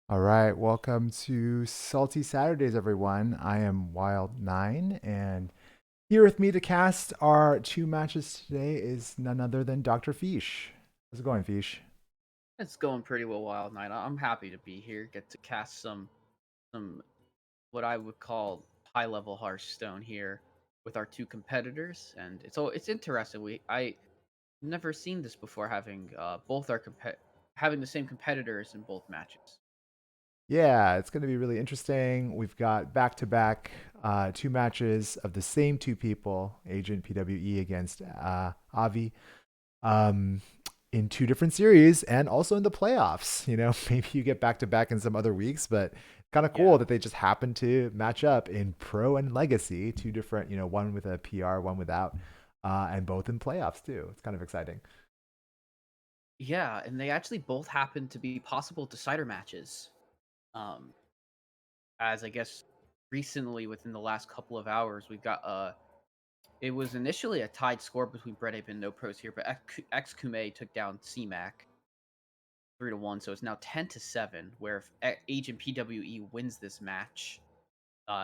All right, welcome to Salty Saturdays, everyone. I am Wild9, and here with me to cast our two matches today is none other than Dr. Fish. How's it going, Fish? It's going pretty well, Wild Knight. I'm happy to be here. Get to cast some what I would call high level Hearthstone here with our two competitors, and it's interesting. I never seen this before, having having the same competitors in both matches. Yeah, it's going to be really interesting. We've got back-to-back two matches of the same two people, Agent PWE against Avi. um, in two different series and also in the playoffs. Maybe you get back to back in some other weeks, but kind of cool Yeah, that they just happen to match up in Pro and Legacy, two different, one with a PR, one without, and both in playoffs too. It's kind of exciting. yeah, and they actually both happen to be possible decider matches. Um, as I guess recently within the last couple of hours, we've got It was initially a tied score between Bread Ape and No Pros here, but X Kume took down CMAC 3-1, so it's now 10-7. Where if Agent PWE wins this match,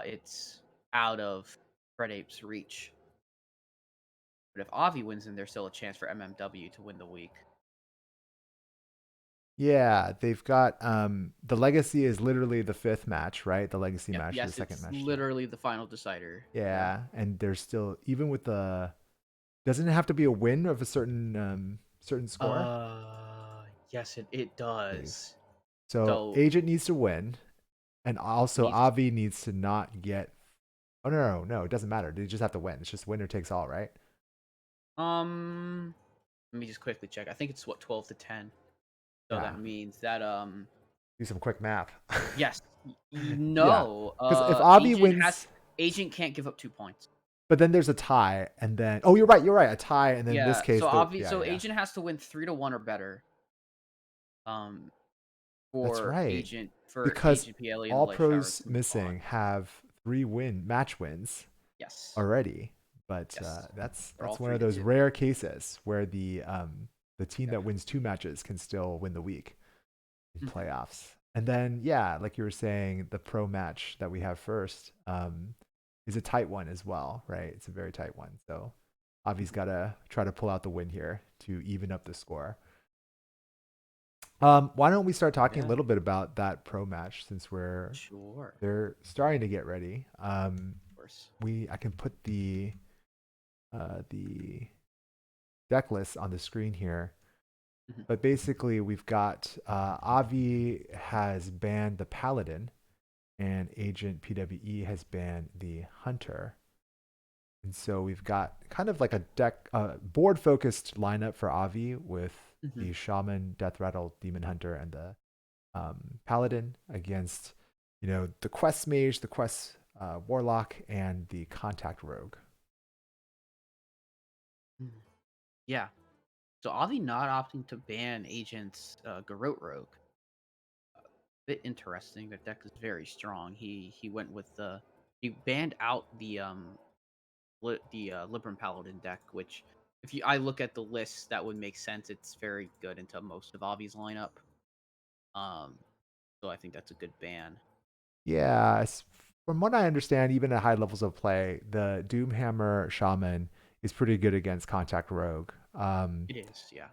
it's out of Bread Ape's reach. But if Avi wins, then there's still a chance for MMW to win the week. Yeah, they've got the Legacy is literally the fifth match, right? The Legacy Yep. match, the Yes, second it's match too. literally the final decider. Yeah. Yeah, and there's still even with the doesn't it have to be a win of a certain score? Yes, it Believe. does. So So Agent needs to win, and also needs Avi needs to not get. Oh no, it doesn't matter. They just have to win. It's just winner takes all, right? let me just quickly check. I think it's what 12-10. So Yeah. that means that Do some quick math. yes, Yeah, no, because if Avi wins, Agent can't give up 2 points. but then there's a tie, and then oh, you're right, a tie, and then in this Yeah, case, the yeah, so yeah, Agent has to win 3-1 or better. Um, that's right. for Because Agent PLE in the all late shower pros to move on. missing have match wins Yes, already, but yes, that's they're all one three of to those two. rare cases where the team Yeah. that wins two matches can still win the week in Mhm. playoffs. And then, yeah, like you were saying, the pro match that we have first is a tight one as well, right? It's a very tight one. So Avi's Mhm. got to try to pull out the win here to even up the score. Why don't we start talking a Yeah, little bit about that pro match since sure, they're starting to get ready. of course. I can put the deck list on the screen here. Mhm. But basically, we've got Avi has banned the Paladin, and Agent PWE has banned the Hunter. And so we've got kind of like a deck, board focused lineup for Avi with Mhm. the Shaman, Death Rattle, Demon Hunter, and the Paladin against, the Quest Mage, the Quest Warlock, and the Contact Rogue. Mhm. Yeah. So Avi not opting to ban Agent's Garrote Rogue. Bit interesting. The deck is very strong. He went with he banned out the Libram Paladin deck, which if you I look at the list, that would make sense. It's very good into most of Avi's lineup. Um, so I think that's a good ban. Yeah, from what I understand, even at high levels of play, the Doomhammer Shaman is pretty good against Contact Rogue. It is, yeah.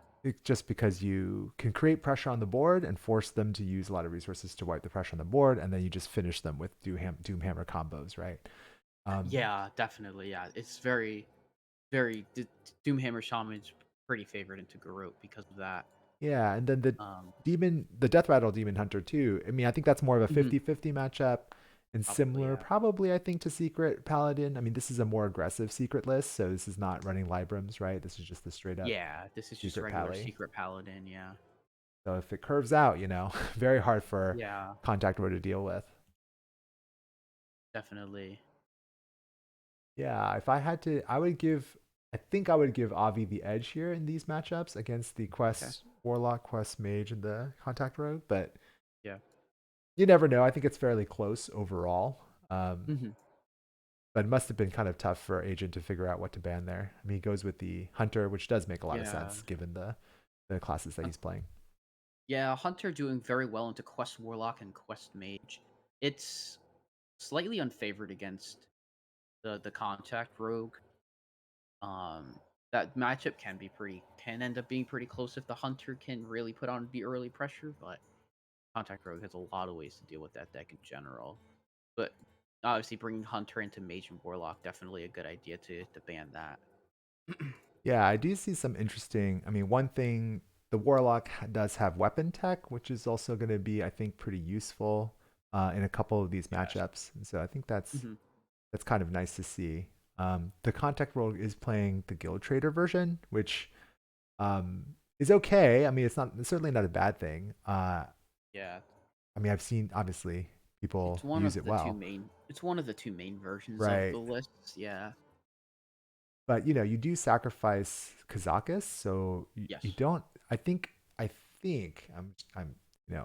Just because you can create pressure on the board and force them to use a lot of resources to wipe the pressure on the board, and then you just finish them with Doomhammer combos, right? Um, Yeah, definitely. Yeah, it's very Doomhammer Shaman's pretty favored into Garrote because of that. yeah, and then Um, the Death Rattle Demon Hunter too. I mean, I think that's more of a mhm, 50-50 matchup and probably, similar, yeah. probably, I think, to Secret Paladin. I mean, this is a more aggressive Secret list, so this is not running Librams, right? This is just the straight up Yeah, this is just Secret regular Pally. Secret Paladin, yeah. So if it curves out, very hard for Yeah, Contact Row to deal with. definitely. Yeah, if I had to, I think I would give Avi the edge here in these matchups against the Okay. Quest Warlock, Quest Mage, and the Contact Rogue, but Yeah. you never know. I think it's fairly close overall. Mhm. But it must have been kind of tough for Agent to figure out what to ban there. I mean, he goes with the Hunter, which does make a lot of Yeah. sense given the classes that Uh, he's playing. Yeah, Hunter doing very well into Quest Warlock and Quest Mage. It's slightly unfavored against the Contact Rogue. Um, that matchup can end up being pretty close if the Hunter can really put on the early pressure, but Contact Rogue has a lot of ways to deal with that deck in general. But obviously, bringing Hunter into Mage and Warlock definitely a good idea to ban that. Yeah, I do see some interesting. I mean, one thing the Warlock does have weapon tech, which is also going to be, I think, pretty useful in a couple of these Yes. matchups. And so I think that's Hmm. that's kind of nice to see. The Contact Rogue is playing the Guild Trader version, which is okay. I mean, it's certainly not a bad thing. Yeah, I mean, I've seen obviously people use it well, It's one of the two main versions of right? the lists. Yeah. But you do sacrifice Kazakus, so you Yes. don't. I think I'm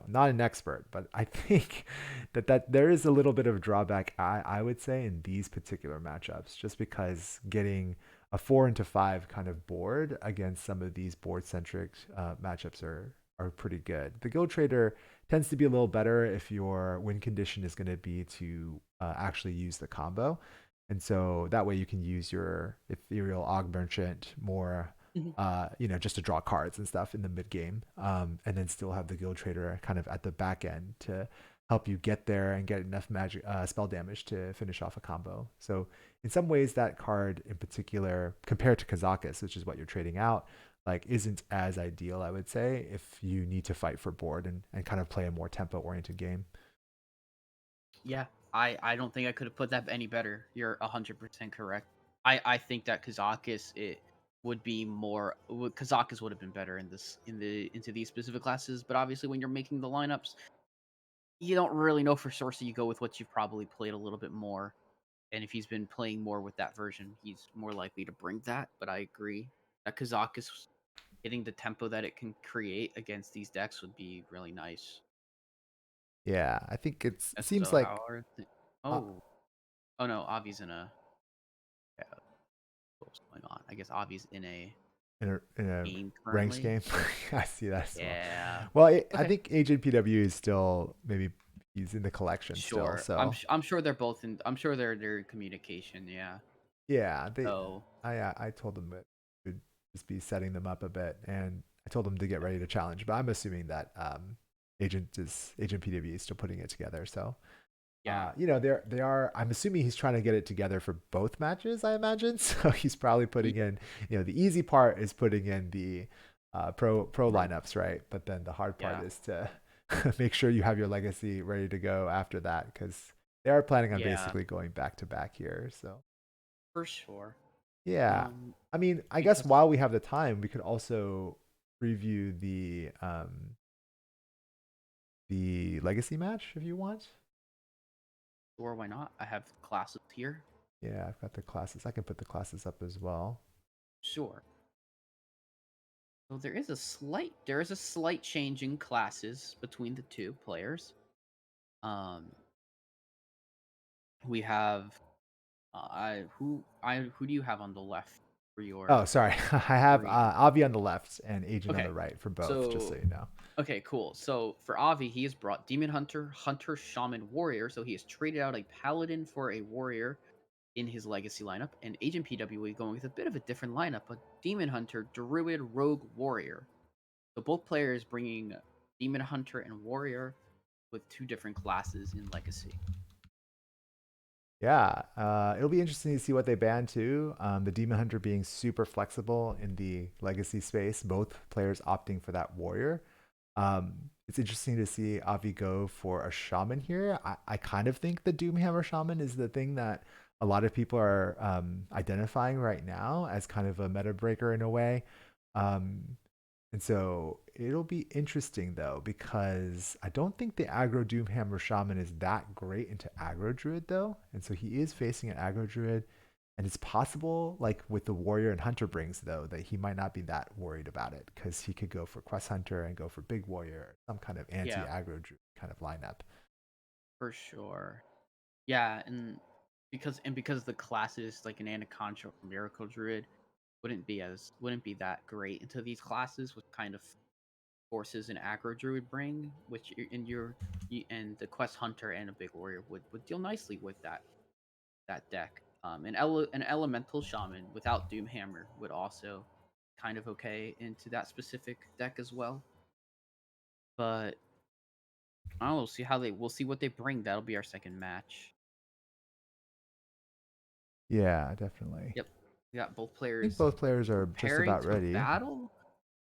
not an expert, but I think that there is a little bit of a drawback. I would say in these particular matchups, just because getting a 4 into 5 kind of board against some of these board centric matchups are pretty good. The Guild Trader tends to be a little better if your win condition is going to be to actually use the combo. And so that way you can use your ethereal aug merchant more, Mhm. just to draw cards and stuff in the mid game, and then still have the guild trader kind of at the back end to help you get there and get enough magic spell damage to finish off a combo. So in some ways, that card in particular, compared to Kazakus, which is what you're trading out, like isn't as ideal, I would say, if you need to fight for board and kind of play a more tempo oriented game. Yeah, I don't think I could have put that any better. You're 100% correct. I think that Kazakis it would be more Kazakis would have been better in this in the into these specific classes, but obviously when you're making the lineups, you don't really know for sure, so you go with what you've probably played a little bit more. And if he's been playing more with that version, he's more likely to bring that. But I agree that Kazakis hitting the tempo that it can create against these decks would be really nice. Yeah, I think it That's seems so how like are uh, oh oh no, Avi's in a yeah, what's going on? I guess Avi's in a in a game ranked currently. game. I see that as well. Yeah. Well, I Okay. think Agent PW is still maybe he's in the collection still. Sure. I'm So I'm sure they're both in. I'm sure they're in communication. Yeah. yeah, So I told them that would just be setting them up a bit, and I told them to get ready to challenge. But I'm assuming that Agent PW is still putting it together. So yeah. they are. I'm assuming he's trying to get it together for both matches. I imagine. So he's probably Ye- putting in. The easy part is putting in the pro Rogue. lineups, right? But then the hard part Yeah. is to make sure you have your legacy ready to go after that, because they are planning on Yeah. basically going back to back here. So For sure. yeah, Um, I mean, I guess because while we have the time, we could also preview the legacy match if you want. or why not? I have classes here. Yeah, I've got the classes. I can put the classes up as well. Sure. So there is a slight change in classes between the two players. Um, we have who do you have on the left for Oh, your sorry. I have green? Avi on the left and Agent on Okay. the right for both, just so So you know. okay, cool. So for Avi, he has brought Demon Hunter, Hunter, Shaman, Warrior. So he has traded out a Paladin for a Warrior in his Legacy lineup, and Agent PWE going with a bit of a different lineup, but Demon Hunter, Druid, Rogue, Warrior. So both players bringing Demon Hunter and Warrior with two different classes in Legacy. Yeah, it'll be interesting to see what they ban too. The Demon Hunter being super flexible in the legacy space, both players opting for that warrior. It's interesting to see Avi go for a shaman here. I kind of think the Doomhammer shaman is the thing that a lot of people are identifying right now as kind of a meta breaker in a way. Um, and so it'll be interesting though, because I don't think the aggro Doomhammer Shaman is that great into aggro Druid though. And so he is facing an aggro Druid. And it's possible, like with the Warrior and Hunter brings though, that he might not be that worried about it, because he could go for Quest Hunter and go for Big Warrior, some kind of anti Yeah, aggro Druid kind of lineup. for sure. Yeah, and because the classes like an Anaconda or Miracle Druid wouldn't be that great into these classes with kind of forces an aggro druid bring, which in your and the quest hunter and a big warrior would deal nicely with that deck. An elemental shaman without Doomhammer would also kind of okay into that specific deck as well. But I don't know. We'll see what they bring. That'll be our second match. Yeah, definitely. Yep, we got both I think players both players are just preparing about to ready. battle.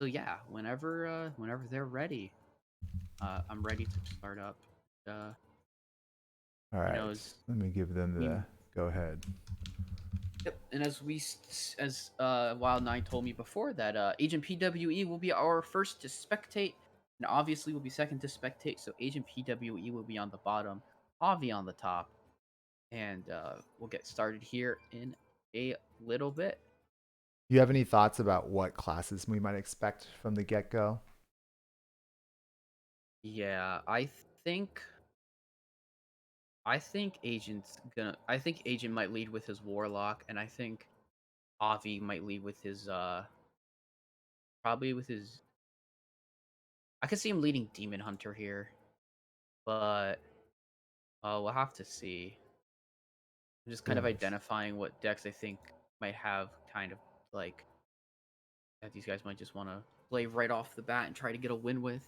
So yeah, whenever they're ready, I'm ready to start up. Uh, All you know, right. as Let me give them we the go ahead. Yep, and as Wild Nine told me before that Agent PWE will be our first to spectate, and obviously will be second to spectate. So Agent PWE will be on the bottom, Avi on the top, and we'll get started here in a little bit. You have any thoughts about what classes we might expect from the get-go? Yeah, think I think Agent might lead with his Warlock, and I think Avi might lead with his probably with his. I could see him leading Demon Hunter here, but we'll have to see. I'm just kind of Yes. identifying what decks I think might have kind of like that these guys might just want to play right off the bat and try to get a win with.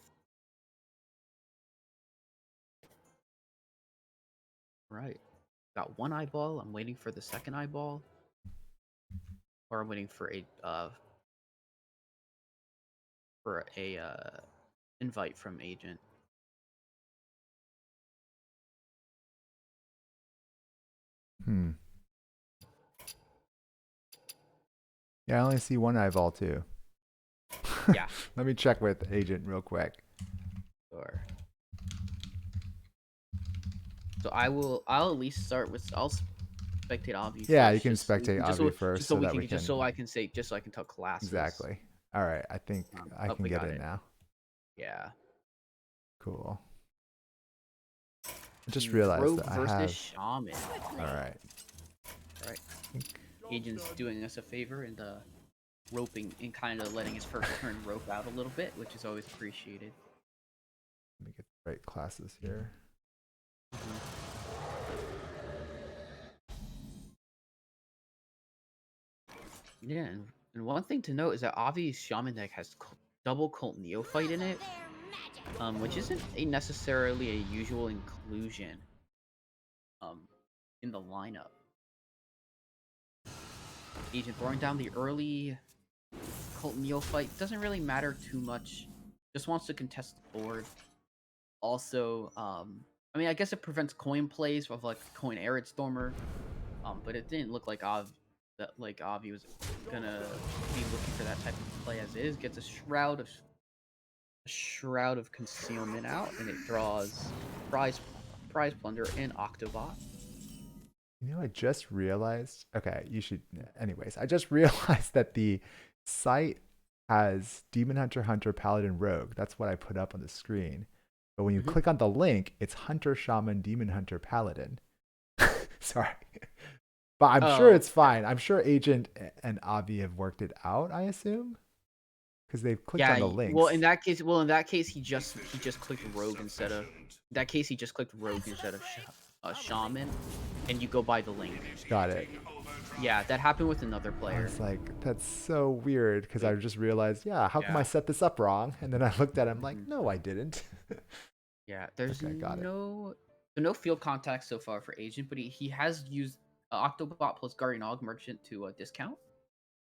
Right. Got one eyeball. I'm waiting for the second eyeball. Or I'm waiting for a invite from Agent. Hmm. Yeah, I only see one eyeball too. Yeah. Let me check with Agent real quick. Or so I'll at least start with I'll spectate Avi Yeah, you first, can spectate Avi first so that we can. just so I can say just so I can tell classes. Exactly. All right, I think I Oh, can we get got in it. now. Yeah. Cool. I just realized Rogue that I versus have. Shaman. All right. All right. I think Agent's doing us a favor and roping and kind of letting his first turn rope out a little bit, which is always appreciated. let me get the right classes here. Yeah, and one thing to note is that Avi's Shaman deck has double Cult Neophyte in it, which isn't necessarily a usual inclusion um, in the lineup. Agent throwing down the early Cult Neophyte doesn't really matter too much. Just wants to contest the board. Also, I mean, I guess it prevents coin plays of like coin Arid Stormer, but it didn't look like Avi was gonna be looking for that type of play as is. Gets a shroud of concealment out, and it draws prize plunder and Octobot. You know, I just realized. Okay, you should. Anyways, I just realized that the site has Demon Hunter, Hunter, Paladin, Rogue. That's what I put up on the screen. But when you Mm-hmm. click on the link, it's Hunter, Shaman, Demon Hunter, Paladin. Sorry. But I'm sure Oh, it's fine. I'm sure Agent and Avi have worked it out, I assume, because they've clicked on yeah. the Well, links. in that case, he just clicked Rogue instead of. In that case, he just clicked Rogue instead of Shaman, and you go by the link. Got it. Yeah, that happened with another I player. was like, that's so weird because I Wait, just realized, yeah, how come I yeah, set this up wrong? And then I looked at it, I'm like, mhm. no, I didn't. Yeah. There's Okay, got it. no field contact so far for Agent, but he has used Octobot plus Guardian Aug Merchant to discount.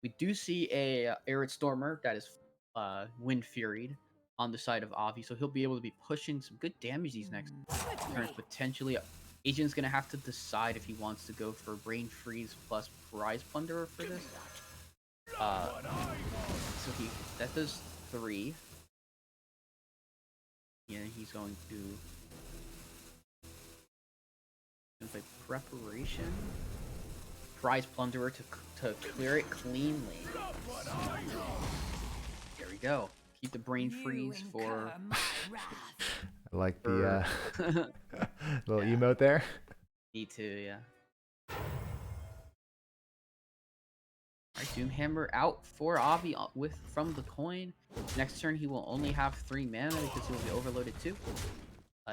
We do see a Arid Stormer that is Wind Furied on the side of Avi, so he'll be able to be pushing some good damage these next turns. Potentially, Agent's gonna have to decide if he wants to go for Brain Freeze plus Prize Plunderer for this. Uh, so that does 3. Yeah, he's going to play Preparation, Prize Plunderer to clear it cleanly. There we go. Keep the Brain Freeze for I like for the little yeah. emote there. Me too, yeah. Alright, Doomhammer out for Avi from the coin. Next turn he will only have 3 mana because he will be overloaded too.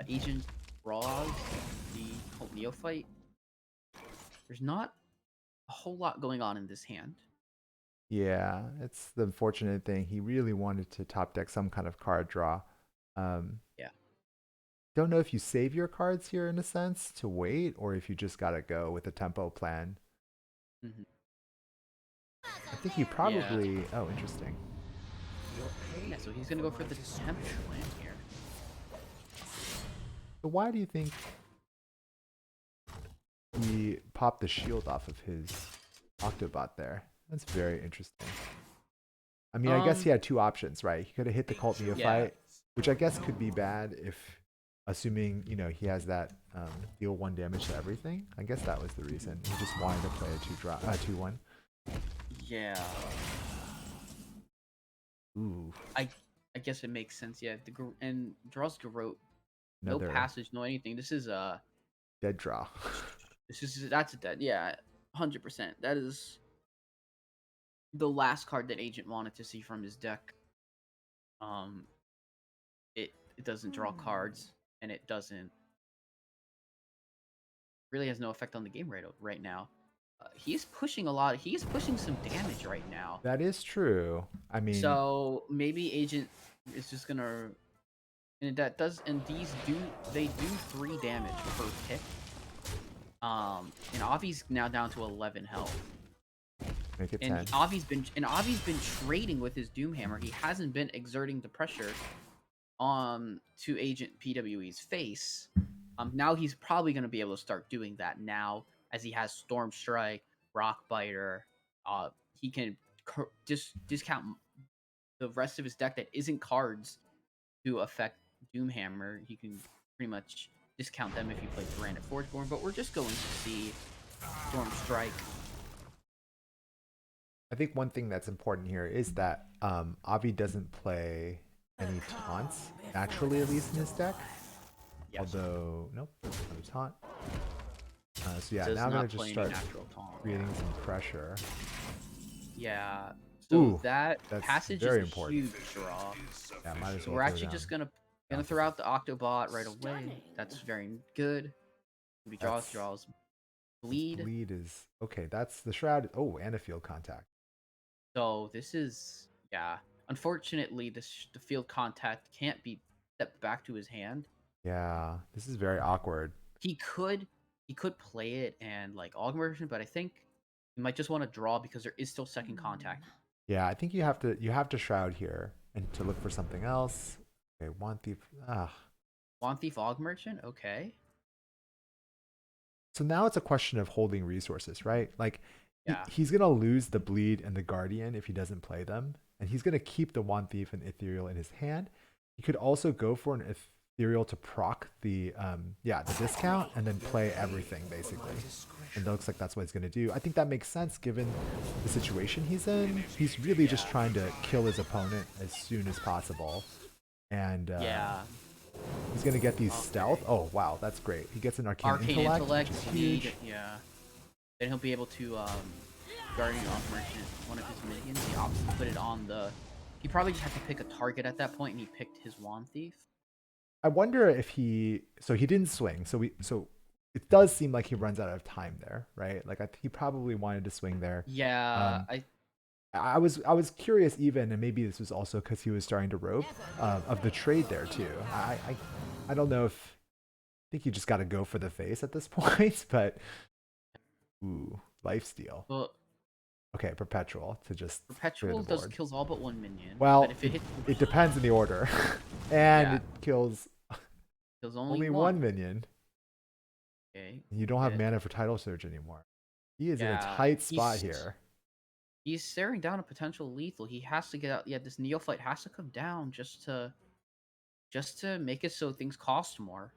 Agent draws the Cult Neophyte. There's not a whole lot going on in this hand. Yeah, it's the unfortunate thing. He really wanted to top deck some kind of card draw. Yeah. Don't know if you save your cards here in a sense to wait, or if you just gotta go with a tempo plan. Mhm. I think he Yeah. probably. Oh, interesting. Yeah, so he's gonna go for the tempo plan here. So why do you think he popped the shield off of his Octobot there? That's very interesting. I mean, I guess he had two options, right? He could have hit the Cult Yeah. Neophyte, which I guess could be bad if, assuming, he has that deal 1 damage to everything. I guess that was the reason. He just wanted to play a 2-1. Yeah. Ooh, I guess it makes sense. Yeah, and draws Garrote. No another passage, no anything. This is dead draw. that's a dead. Yeah, 100%. That is the last card that Agent wanted to see from his deck. Um, it doesn't draw cards, and it doesn't really has no effect on the game right now. He's pushing a lot. He's pushing some damage right now. That is true. I mean, So maybe Agent is just gonna, and that does, and they do 3 damage per tick. And Avi's now down to 11 health. make it And 10. Avi's been trading with his Doomhammer. He hasn't been exerting the pressure on to Agent PWE's face. Now he's probably going to be able to start doing that now, as he has Storm Strike, Rock Biter. He can discount the rest of his deck that isn't cards to affect Doomhammer. He can pretty much discount them if you play Tyranid Forgeborn, but we're just going to see Storm Strike. I think one thing that's important here is that Avi doesn't play any taunts, naturally at least in his deck. Yes. Although, nope, not a taunt. So yeah, Does now I'm not going to just play any start natural taunt. creating some pressure. Yeah. So Ooh, that that's passage very is a important. huge draw. Yeah, might as So well we're throw actually down. just gonna throw out the Octobot right away. That's very good. We draws. Bleed. Bleed is okay. That's the shroud. Oh, and a field contact. So this is, yeah. Unfortunately, the field contact can't be stepped back to his hand. Yeah, this is very awkward. He could play it and like augmentation, but I think he might just want to draw because there is still second contact. Yeah, I think you have to shroud here and to look for something else. Okay, Wand Thief. Wand Thief Aug Merchant, okay. So now it's a question of holding resources, right? Like Yeah. he's gonna lose the bleed and the guardian if he doesn't play them, and he's gonna keep the Wand Thief and Ethereal in his hand. He could also go for an Ethereal to proc the discount and then play everything basically. And it looks like that's what he's gonna do. I think that makes sense given the situation he's in. He's really just trying to kill his opponent as soon as possible, and he's gonna get these stealth. Oh wow, that's great. He gets an Arcane Intellect, which is huge. Yeah. Then he'll be able to Guardian Aug Merchant one of his minions. He opts to put it on the. He probably just had to pick a target at that point, and he picked his Wand Thief. I wonder if he didn't swing. So it does seem like he runs out of time there, right? Like he probably wanted to swing there. Yeah, I was curious even, and maybe this was also because he was starting to rope of the trade there too. I don't know if I think you just got to go for the face at this point, but ooh, lifesteal. Well, okay, perpetual to just perpetual kills all but 1 minion. Well, but if it depends in the order, and it kills only 1 minion. Okay. You don't have mana for Tidal Surge anymore. He is in a tight spot here. He's staring down a potential lethal. He has to get out. Yeah, this Neophyte has to come down just to make it so things cost more.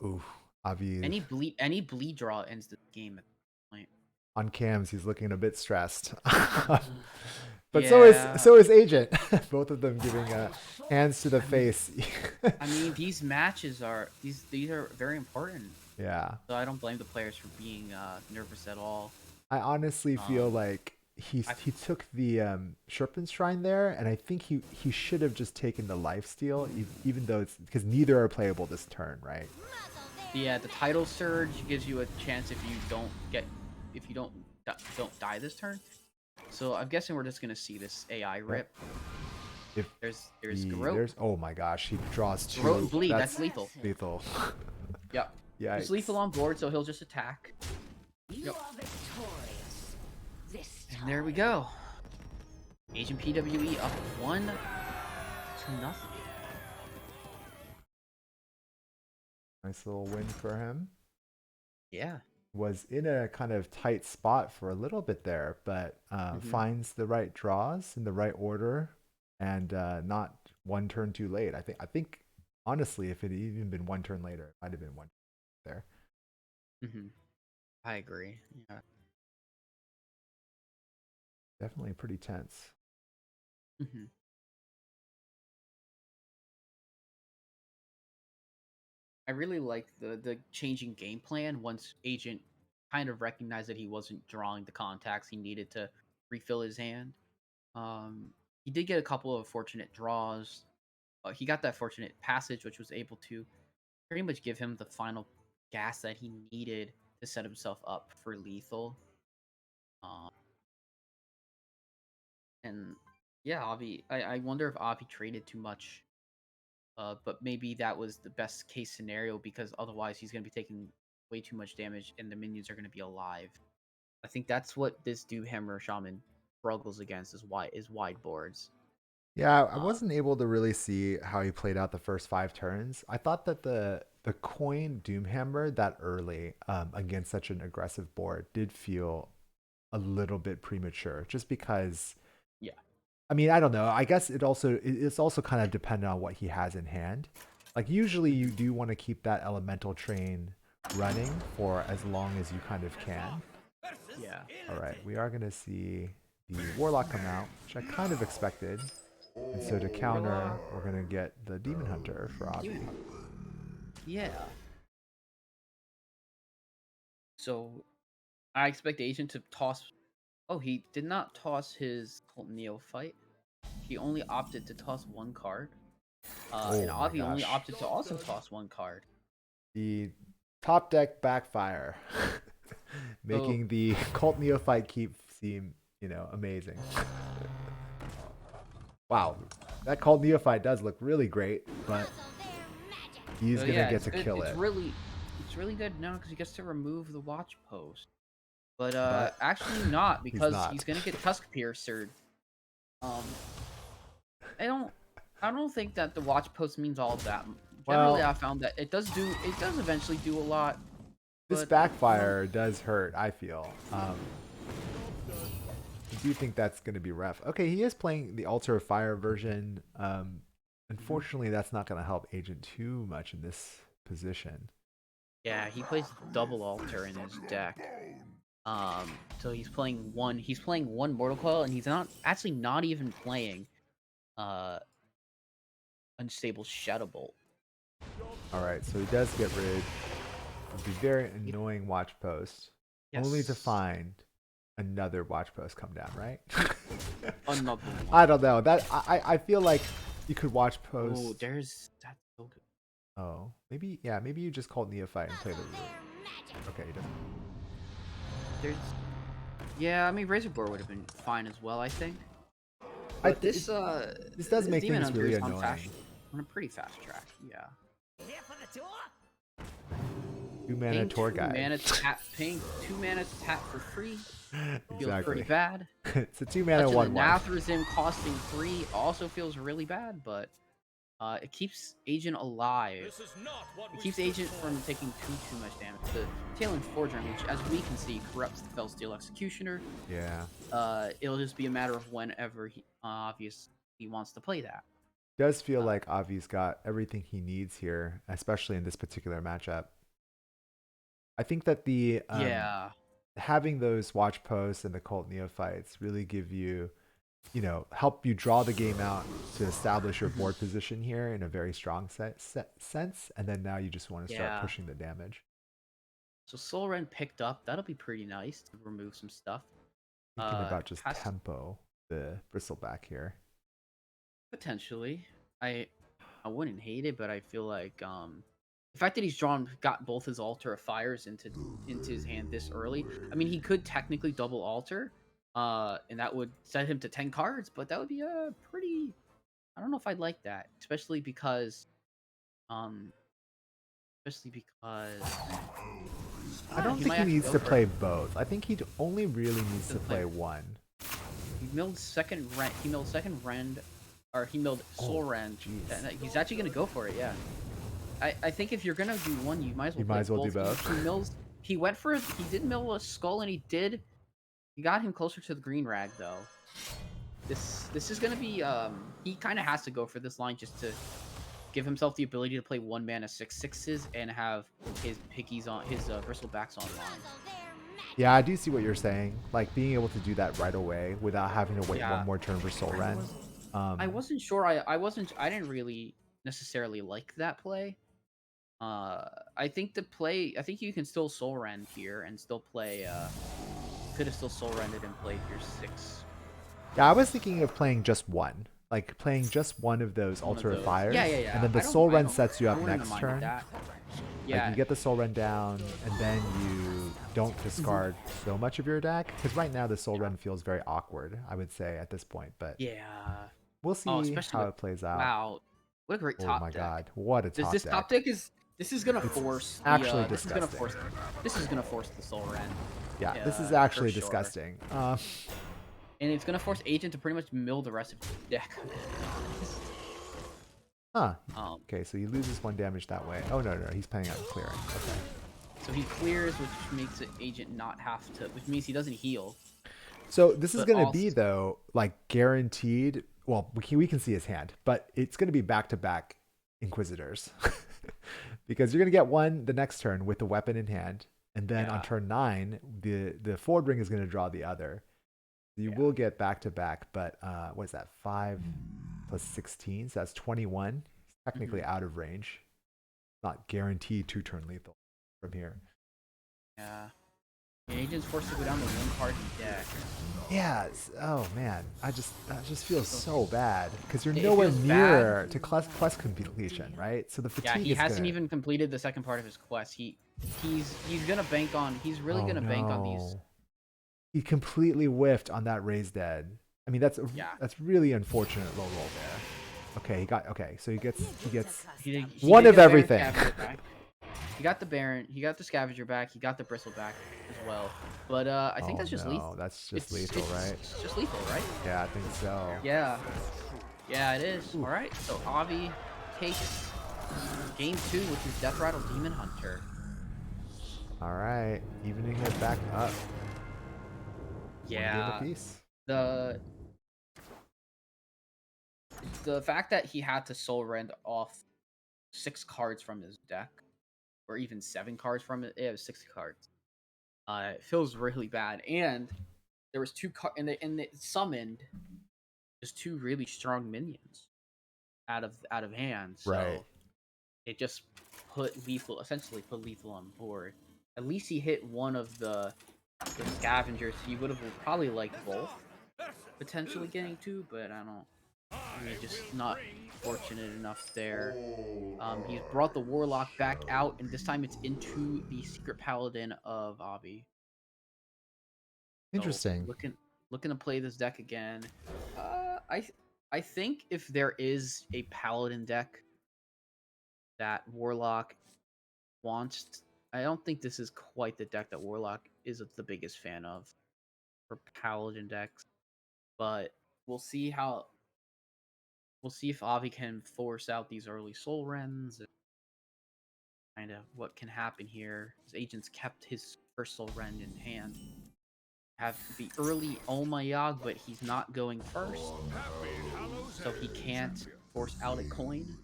Ooh, Avi. Any bleed draw ends the game at this point. On cams, he's looking a bit stressed. But so is Agent. Both of them giving hands to the face. I mean, these matches are these are very important. Yeah. So I don't blame the players for being nervous at all. I honestly feel Um, like I he took the Sherpin Shrine there, and I think he should have just taken the life steal, even though it's because neither are playable this turn, right? Yeah, the title surge gives you a chance if you don't get if you don't die this turn. So I'm guessing we're just gonna see this AI Yep. rip. If There's Garrote. there's oh my gosh, he draws Garrote and two. bleed. That's That's lethal. lethal. Yep. He's Yikes. lethal on board, so he'll just attack. You Yep. are victorious this And time. there we go. Agent PWE up 1-0. Nice little win for him. Yeah. Was in a kind of tight spot for a little bit there, but finds the right draws in the right order, and not one turn too late. I think honestly, if it had even been one turn later, it might have been one there. hmm I agree. Yeah. Definitely pretty tense. hmm I really like the changing game plan once Agent kind of recognized that he wasn't drawing the contacts he needed to refill his hand. Um, he did get a couple of fortunate draws. He got that fortunate passage, which was able to pretty much give him the final gas that he needed to set himself up for lethal. Um, and yeah, Avi, I wonder if Avi traded too much. But maybe that was the best case scenario because otherwise he's going to be taking way too much damage and the minions are going to be alive. I think that's what this Doomhammer Shaman struggles against is wide boards. Yeah, I Uh, wasn't able to really see how he played out the first 5 turns. I thought that the coin Doomhammer that early against such an aggressive board did feel a little bit premature, just because. yeah. I mean, I don't know. I guess it's also kind of dependent on what he has in hand. Like usually you Mhm. do want to keep that elemental train running for as long as you kind of can. Yeah. All right, we are gonna see the Warlock come out, which I kind of expected. And so to counter, Warlock, we're gonna get the Demon Hunter for Avi. Demon Hunter. Yeah. So I expect Agent to toss. Oh, he did not toss his Cult Neophyte. He only opted to toss one card. And Oh my Avi only gosh, opted to also toss one card. the top deck backfire, So making the Cult Neophyte keep seem amazing. Wow, that Cult Neophyte does look really great, but he's So gonna yeah, get it's to good. kill it. It's really good now because he gets to remove the watch post. But But actually not he's because he's not. gonna get Tusk Piercer. Um, I don't I don't think that the watch post means all that. Generally, Well, I found that it does eventually do a lot, this but you know, backfire does hurt, I feel. I do think that's going to be rough. Okay, he is playing the Altar of Fire version. mhm. Unfortunately, that's not going to help Agent too much in this position. Yeah, he plays double altar in his deck. So he's playing one Mortal Coil, and he's not even playing uh Unstable Shadow Bolt. All right, so he does get rid of the very annoying watch post, only to Yes, find another watch post come down, right? another one. I don't know. I feel like you could watch Oh, post. that's so good. Oh, maybe yeah, maybe you just called Neophyte and play the root. Okay, he doesn't. There's Yeah, I mean Razorboard would have been fine as well, I think. I But th- this does this make Demon things Hunter really is annoying. on a pretty fast track. Yeah, Here for the tour? 2 mana tour guide. paying 2 mana to tap for free feels pretty Exactly. bad. It's a 2 mana Touching the 1/1. Nathrazim costing 3 also feels really bad, but it keeps Agent alive. It keeps Agent from taking too much damage. The Talon Forger, which as we can see, corrupts the Fellsteel Executioner. Yeah. It'll just be a matter of whenever he wants to play that. Does feel Uh, like Avi's got everything he needs here, especially in this particular matchup. I think that the yeah. having those watch posts and the cult neophytes really give you, help you draw the game out to establish your Mhm. board position here in a very strong sense, and then now you just want to start Yeah. pushing the damage. So Soul Rend picked up. That'll be pretty nice to remove some stuff. Thinking about just Has tempo the bristleback here. potentially. I wouldn't hate it, but I feel like the fact that he's got both his Altar of Fires into his hand this early. I mean, he could technically double altar, and that would set him to 10 cards, but that would be a pretty. I don't know if I'd like that, um, especially because I don't he think might he actually needs go to for play it. both. I think he only really needs to Doesn't play- play one. He milled second rend. He milled second rend, or he milled soul rend. jeez. And he's actually gonna go for it. Yeah. I think if you're gonna do one, you might as well. You might as well do He both. mills. He went for. He did mill a skull, and he got him closer to the green rag though. This is gonna be. He kind of has to go for this line just to give himself the ability to play 1-mana 6/6s and have his pickies on his bristlebacks online. Yeah, I do see what you're saying. Like being able to do that right away without having to wait Yeah. one more turn for Soul Rend. I wasn't sure. I didn't really necessarily like that play. I think the play. I think you can still Soul Rend here and still play. Could have still Soul Rended and played your 6. Yeah, I was thinking of playing just one. Like playing just one of those One of Altar of those. Fires. Yeah, yeah, yeah. And then the I don't- Soul I Rend don't- sets you I up wouldn't next have turn. minded that. Like Yeah. you get the Soul Rend down, and then you don't discard so much of your deck. Because right now the Soul Rend feels very awkward, I would say, at this point. But Yeah. we'll see especially how with- it plays out. Wow. What a great Oh top my deck. god, what a Does top this deck. top deck is this is gonna force the, actually this is gonna disgusting. this is gonna force the Soul Rend. Yeah, this is for actually sure. disgusting. And it's gonna force Agent to pretty much mill the rest of the deck. Huh. Um, Okay, so he loses 1 damage that way. Oh, no, he's planning on clearing. Okay. so he clears, which makes it Agent not have to, which means he doesn't heal. So this is But going to be, also- though, like guaranteed. Well, we can see his hand, but it's going to be back-to-back Inquisitors. Because you're going to get one the next turn with the weapon in hand. And then on Yeah. turn 9, the forward ring is going to draw the other. You will get back-to-back, but what is that? 5 plus 16, so that's 21. He's technically out of range. Not guaranteed 2-turn lethal from here. Yeah. And Agent's forced to go down to 1 card in deck. Yeah. Oh man, that just feels so bad because you're It nowhere feels near to quest completion, right? So the Yeah, fatigue he is hasn't gonna... even completed the second part of his quest. He's gonna bank on. He's really Oh, gonna bank on these. no. He completely whiffed on that raised dead. I mean, that's Yeah. that's really unfortunate low roll there. Okay, so he gets He one did of get a Baron everything. Scavenger back. He got the Baron. He got the Scavenger back. He got the Bristle back as well. But I think that's just lethal. That's just lethal, right? It's just lethal, right? Yeah, I think so. Yeah. Yeah, it is. All right. So Avi takes game 2 with his Death Rattle Demon Hunter. All right, evening it back up. Yeah. 1 game apiece. The fact that he had to Soul Rend off 6 cards from his deck, or even 7 cards from it, it was 6 cards. It feels really bad. And there was 2 cards, and they summoned just 2 really strong minions out of hand. So Right. it just essentially put lethal on board. At least he hit one of the scavengers. He would have probably liked both, potentially getting 2, but I don't. He's just not fortunate enough there. He's brought the Warlock back out, and this time it's into the Secret Paladin of Avi. So, Interesting. looking to play this deck again. I think if there is a Paladin deck that Warlock wants, I don't think this is quite the deck that Warlock is the biggest fan of for Paladin decks. But we'll see if Avi can force out these early Soul Rends. Kind of what can happen here. His Agent's kept his first Soul Rend in hand. Have the early Oh My Yog, but he's not going first. So he can't force out a coin.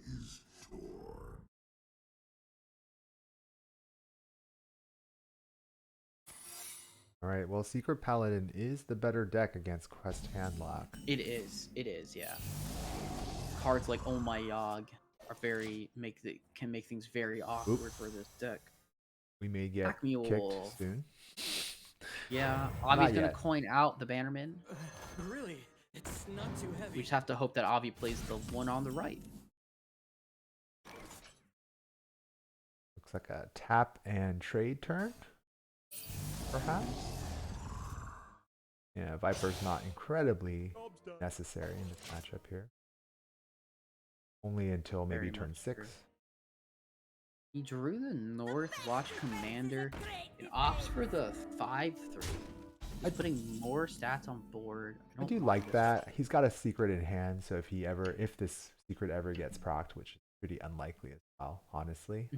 All right. Well, Secret Paladin is the better deck against Quest Handlock. It is, yeah. Cards like Oh My Yog are can make things very awkward for this deck. We may get Pack Mule. kicked soon. Yeah, Not Avi's gonna yet. coin out the Bannerman. Really, it's not too heavy. We just have to hope that Avi plays the one on the right. Looks like a tap and trade turn, perhaps. Yeah, Viper's not incredibly necessary in this matchup here. Only until maybe Very turn much 6. true. He drew the North Watch Commander and opts for the 5/3. He's putting more stats on board. I don't do mind like this. that. He's got a secret in hand, so if this secret ever gets procced, which is pretty unlikely as well, honestly,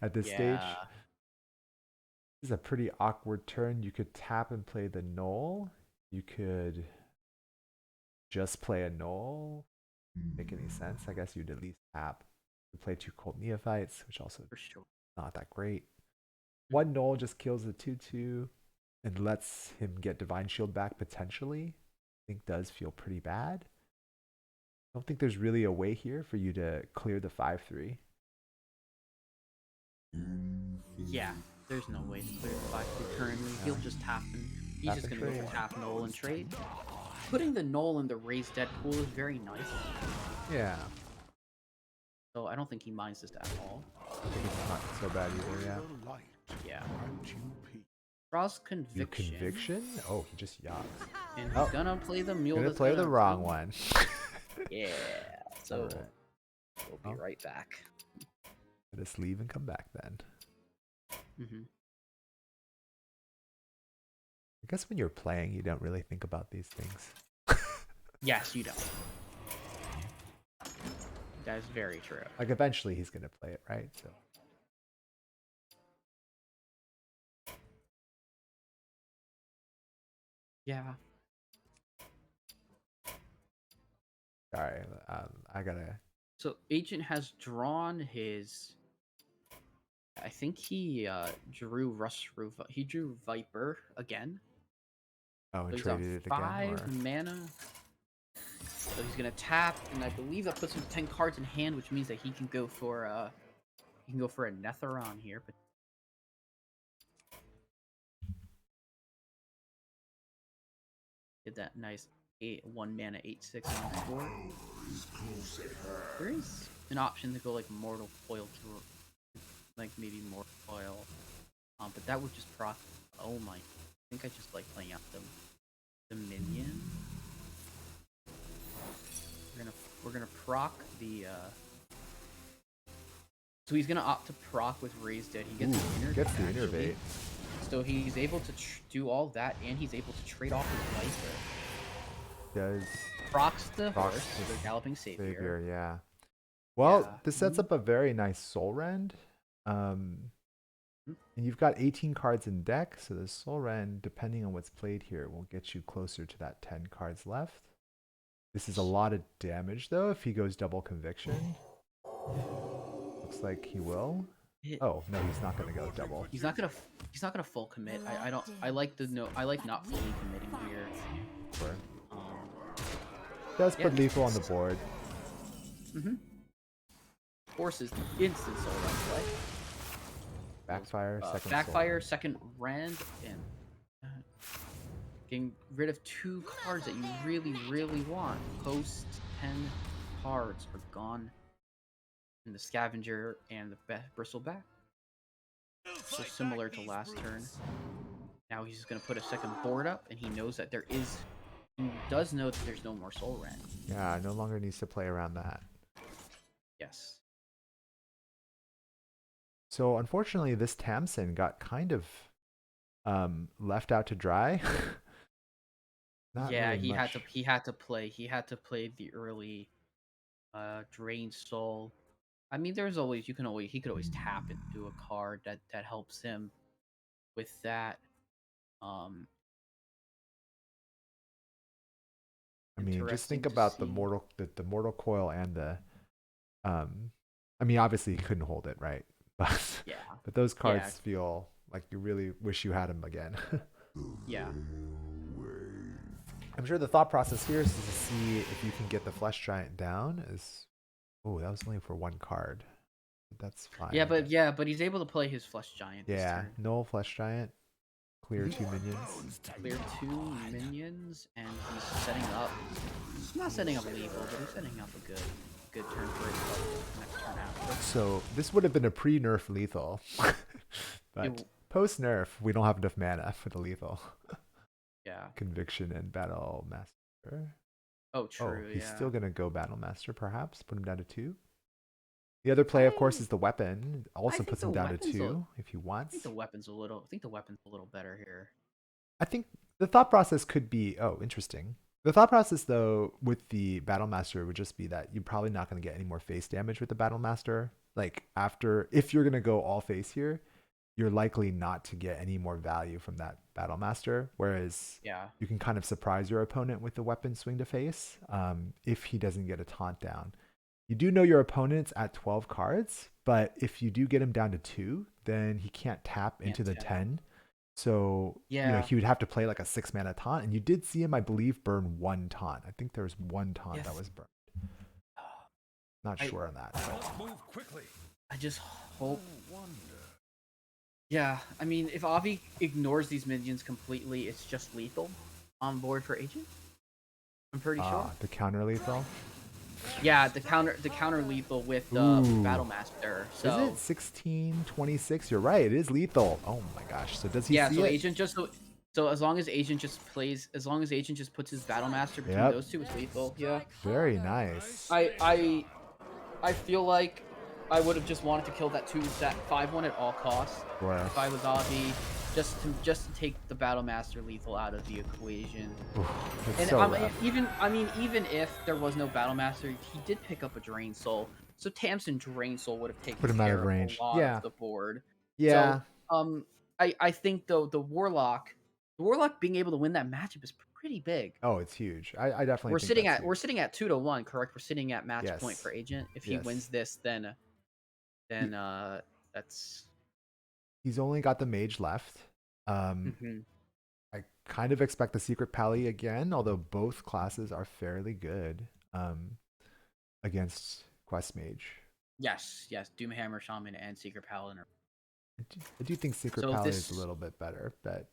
at this stage. Yeah. This is a pretty awkward turn. You could tap and play the null. You could just play a null. Make any sense? I guess you'd at least tap to play 2 Cold Neophytes, which also For sure. not that great. One null just kills the 2/2 and lets him get Divine Shield back potentially. I think does feel pretty bad. I don't think there's really a way here for you to clear the 5/3. Yeah, there's no way to clear the 5/3 currently. He'll just tap and he's Tap just and gonna go trade. for tap null and trade. Putting the null in the raised dead pool is very nice. Yeah, So I don't think he minds this at all. I think it's not so bad either. Yeah. Yeah. Draws Your conviction. conviction? Oh, he just yachts. And he's Oh. gonna play the mule. Gonna that's play the gonna wrong bring- one. Yeah. So Alright. we'll be Oh. right back. Just leave and come back then. Hmm. I guess when you're playing, you don't really think about these things. Yes, you don't. That is very true. Like eventually he's gonna play it, right? So Yeah. sorry, I gotta. So Agent has drawn his. I think he drew he drew Viper again. Oh, So and he's on traded it again. 5 Or... mana. So he's gonna tap, and I believe that puts him 10 cards in hand, which means that he can go for a Netheron here. But did that nice 1 mana 8/6 on the board. There is an option to go like Mortal Coil to like maybe Mortal Coil, but that would just proc. Oh my! I think I just like playing out the minion. We're gonna proc the. So he's gonna opt to proc with Raised Dead. He gets the Gets the actually. innervate. So he's able to do all that, and he's able to trade off his Viper. Does Procs the Procs horse with the the Galloping Savior. Savior, yeah. Well, Yeah. this sets up a very nice Soul Rend. And you've got 18 cards in deck, so the Soul Rend, depending on what's played here, will get you closer to that 10 cards left. This is a lot of damage, though, if he goes double conviction. Looks like he will. Oh, no, he's not going to go double. He's not gonna full commit. I like not fully committing here. Sure. Um, Does put Yeah. lethal on the board. forces the instant soul rend play. Backfire, second Soul Backfire, Rend. second rend, and getting rid of 2 cards that you really want. Post 10 cards are gone. And the Scavenger and the Bristleback. So similar to last turn. Now he's just gonna put a second board up, and he knows that he does know that there's no more Soul Rend. Yeah, no longer needs to play around that. Yes. So unfortunately, this Tamsin got kind of left out to dry. Not Yeah, really he much. had to play the early Drained Soul. I mean, he could always tap into a card that helps him with that. I mean, just Interesting think to about the see. mortal coil and the I mean, obviously he couldn't hold it, right? But Yeah. but those cards feel like you really wish you had them again. Yeah. I'm sure the thought process here is to see if you can get the flesh giant down. Oh, that was only for 1 card. That's fine. Yeah, but he's able to play his flesh giant this Yeah, turn. null flesh giant. Clear 2 minions. Clear 2 minions, and he's setting up. He's not setting up lethal, but he's setting up a good turn for his next turn after. So this would have been a pre-nerf lethal, but It- post-nerf we don't have enough mana for the lethal. Yeah. Conviction and Battle Master. Oh, true. He's yeah. still gonna go Battle Master, perhaps. Put him down to 2. The other play, of course, is the weapon. Also think puts him the down to weapon's 2 if he I wants. think the weapon's a little better here. I think the thought process could be, interesting. The thought process, though, with the Battle Master would just be that you're probably not going to get any more face damage with the Battle Master. Like, if you're going to go all face here, you're likely not to get any more value from that Battle Master. Whereas you can kind of surprise your opponent with the weapon swing to face if he doesn't get a taunt down. You do know your opponent's at 12 cards, but if you do get him down to 2, then he can't tap into the 10. So, he would have to play like a 6 mana taunt. And you did see him, I believe, burn 1 taunt. I think there was 1 taunt that was burned. Not sure on that. Let's move quickly. I just hope. Yeah, I mean, if Avi ignores these minions completely, it's just lethal on board for Agent. I'm pretty sure. The counter lethal. Yeah, the counter lethal with Battle Master. So is it 1626? You're right. It is lethal. Oh my gosh. So does he? Yeah. see So it? Agent just as long as Agent just puts his Battle Master between those two, it's lethal. Yeah. Very nice. I feel like I would have just wanted to kill that 5-1 at all costs if I was Avi, just to take the Battle Master lethal out of the equation. Oof, And so even if there was no Battle Master, he did pick up a Drain Soul. So Tamsin Drain Soul would have taken Put him out care of of range. a lot of the board. Yeah. So, I think though the Warlock being able to win that matchup is pretty big. Oh, it's huge. I definitely. We're think we're sitting at 2-1, correct? We're sitting at match point for Agent. If he wins this, then that's. He's only got the mage left. I kind of expect the secret pally again, although both classes are fairly good against quest mage. Yes, Doomhammer, Shaman, and Secret Paladin are. I do think secret pally is a little bit better, but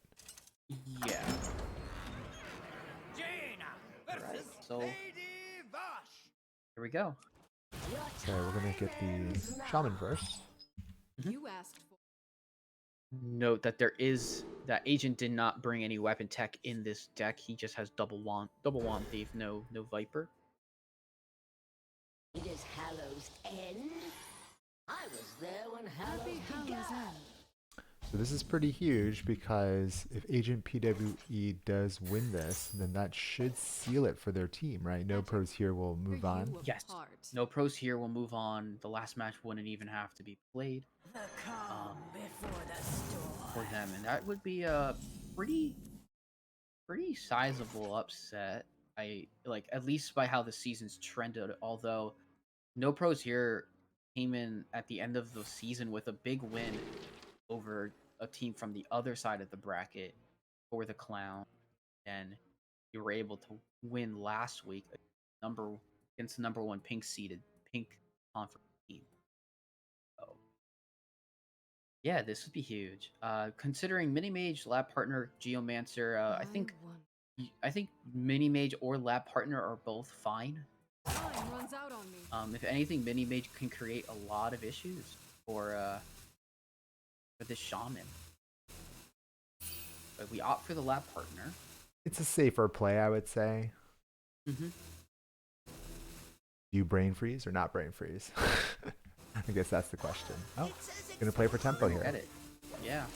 yeah. Right, so here we go. So we're gonna get the Shaman first. You asked for. Note that that Agent did not bring any weapon tech in this deck. He just has double wand thief, no Viper. It is Hallow's End. I was there when Hallows began. So this is pretty huge because if Agent PWE does win this, then that should seal it for their team, right? No pros here will move on. Yes. No pros here will move on. The last match wouldn't even have to be played for them, and that would be a pretty sizable upset. At least by how the season's trended. Although no pros here came in at the end of the season with a big win over a team from the other side of the bracket for the Clown, and you were able to win last week against the number 1 pink conference team. So yeah, this would be huge. Considering Mini Mage, Lab Partner, Geomancer, I think Mini Mage or Lab Partner are both fine. Time runs out on me. If anything, Mini Mage can create a lot of issues for this Shaman. But we opt for the Lab Partner. It's a safer play, I would say. Mm-hmm. Do you brain freeze or not brain freeze? I guess that's the question. Oh, gonna play for tempo here. Get it. Yeah.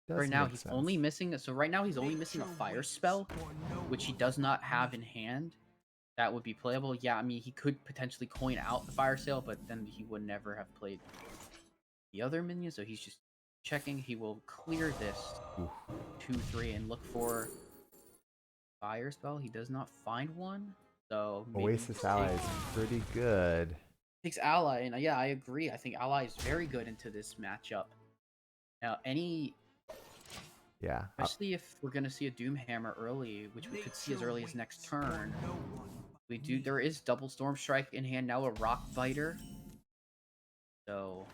Right now he's only missing a fire spell, which he does not have in hand. That would be playable. Yeah, I mean he could potentially coin out the fire sale, but then he would never have played the other minion, so he's just checking. He will clear this 2-3 and look for fire spell. He does not find one, so Oasis Ally is pretty good. Takes Ally, and yeah, I agree. I think Ally is very good into this matchup. Now, especially if we're gonna see a Doomhammer early, which we could see as early as next turn. There is double Storm Strike in hand now, a Rock Biter. So,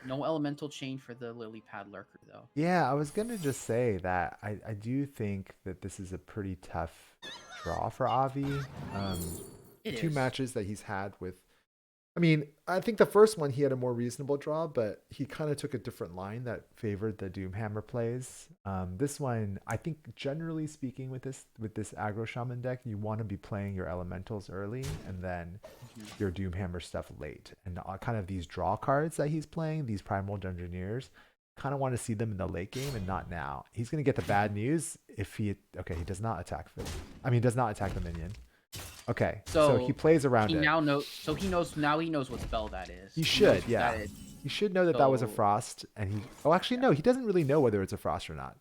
no Elemental Chain for the Lily Pad Lurker, though. Yeah, I was gonna just say that I do think that this is a pretty tough draw for Avi. It Two is. matches that he's had with. I mean, I think the first one he had a more reasonable draw, but he kind of took a different line that favored the Doomhammer plays. This one, I think, generally speaking, with this aggro shaman deck, you want to be playing your elementals early and then your Doomhammer stuff late. And kind of these draw cards that he's playing, these Primal Dungeoneers, kind of want to see them in the late game and not now. He's gonna get the bad news if he does not attack he does not attack the minion. Okay, so he plays around he it. now knows. So he knows what spell that is. He should, knows yeah. that is. He should know that that was a So- frost, and he. Oh, actually, no. He doesn't really know whether it's a frost or not.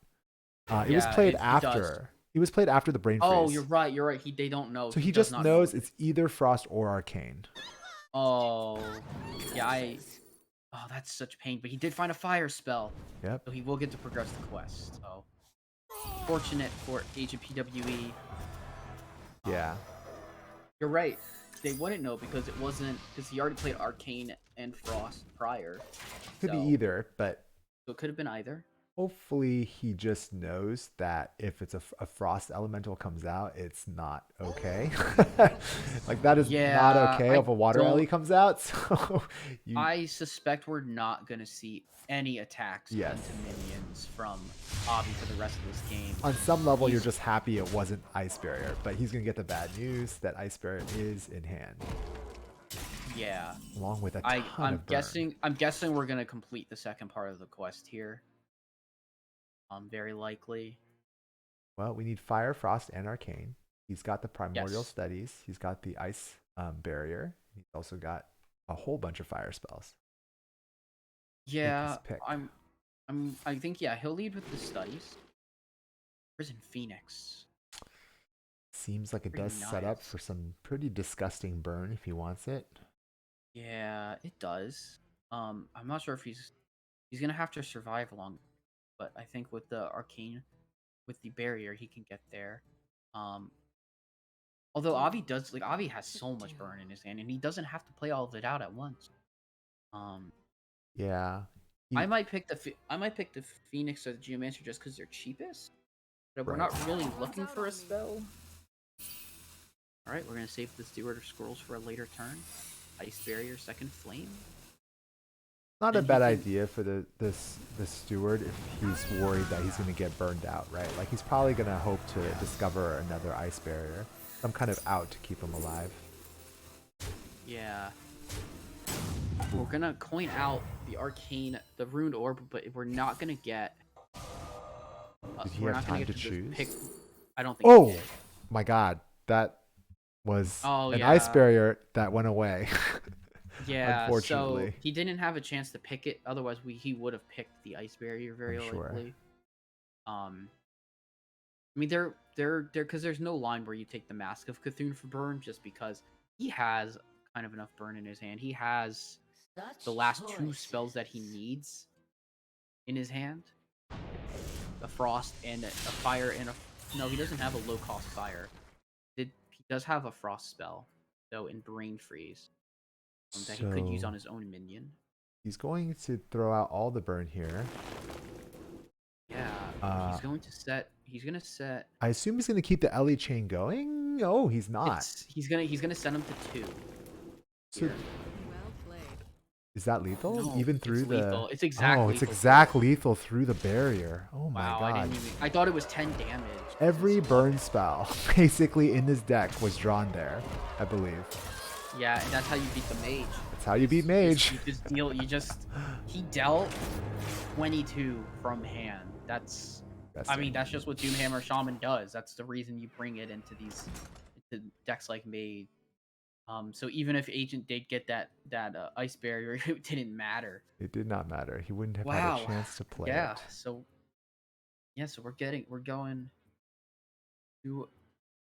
It was Yeah, played he after. does. He was played after the brain freeze. Oh, you're right. You're right. They don't know. So he does just not knows know. it's either frost or arcane. Oh, yeah. Oh, that's such pain. But he did find a fire spell, Yep. so he will get to progress the quest. So fortunate for Agent PWE. Yeah. You're right. They wouldn't know because he already played Arcane and Frost prior. Could be So- either, but So it could have been either. hopefully he just knows that if it's a frost elemental comes out, it's not okay. Like that is not Yeah, okay I if a water don't- ellie comes out. So I suspect we're not gonna see any attacks Yes. into minions from Avi for the rest of this game. on some level, you're He's- just happy it wasn't Ice Barrier, but he's gonna get the bad news that Ice Barrier is in hand, Yeah, along with a ton I'm of burn. guessing we're gonna complete the second part of the quest here. Very likely. Well, we need Fire, Frost, and Arcane. He's got the Primordial Yes. Studies. He's got the Ice Barrier. He's also got a whole bunch of fire spells. Yeah, pick. I think he'll lead with the studies. Prison Phoenix. Seems like it Pretty does set up nice. for some pretty disgusting burn if he wants it. Yeah, it does. I'm not sure if he's gonna have to survive long, but I think with the arcane, with the barrier, he can get there. Although Avi has so much burn in his hand, and he doesn't have to play all of it out at once. Yeah. I might pick the Phoenix or the Geomancer just because they're cheapest. But we're Right. not really looking for a spell. All right, we're gonna save the Steward of Scrolls for a later turn. Ice Barrier, Second Flame. Not a And he bad can- idea for the steward if he's worried that he's going to get burned out, right? Like he's probably going to hope to discover another Ice Barrier, some kind of out to keep him alive. Yeah. We're gonna coin out the arcane, the ruined orb, but we're not gonna get. Did he we're have not gonna time get to just choose? Pick, I don't think. he Oh did. my God, that was Oh, an Ice yeah. Barrier that went away. Yeah. Unfortunately. So he didn't have a chance to pick it. Otherwise, he would have picked the ice barrier very I'm sure. likely. I mean, they're because there's no line where you take the Mask of Cthulhu for burn, just because he has kind of enough burn in his hand. He has Such the last two choices. spells that he needs in his hand. A frost and a fire and a no, he doesn't have a low cost fire. He does have a frost spell though in brain freeze that he could use So- on his own minion. He's going to throw out all the burn here. Yeah, he's gonna set. I assume he's going to keep the Ellie chain going. No, he's not. He's gonna send him to 2. So here. Well played. is that lethal? No, Even it's through the lethal. It's exact Oh, it's lethal. exact lethal through the barrier. Oh my Wow, God. I thought it was 10 damage. Every burn spell basically in this deck was drawn there, I believe. Yeah, and that's how you beat the mage. That's how you beat mage. He dealt 22 from hand. That's just what Doomhammer Shaman does. That's the reason you bring it into decks like Mage. So even if Agent did get that ice barrier, it didn't matter. It did not matter. He wouldn't have had Wow. a chance to play Yeah. it. So we're going to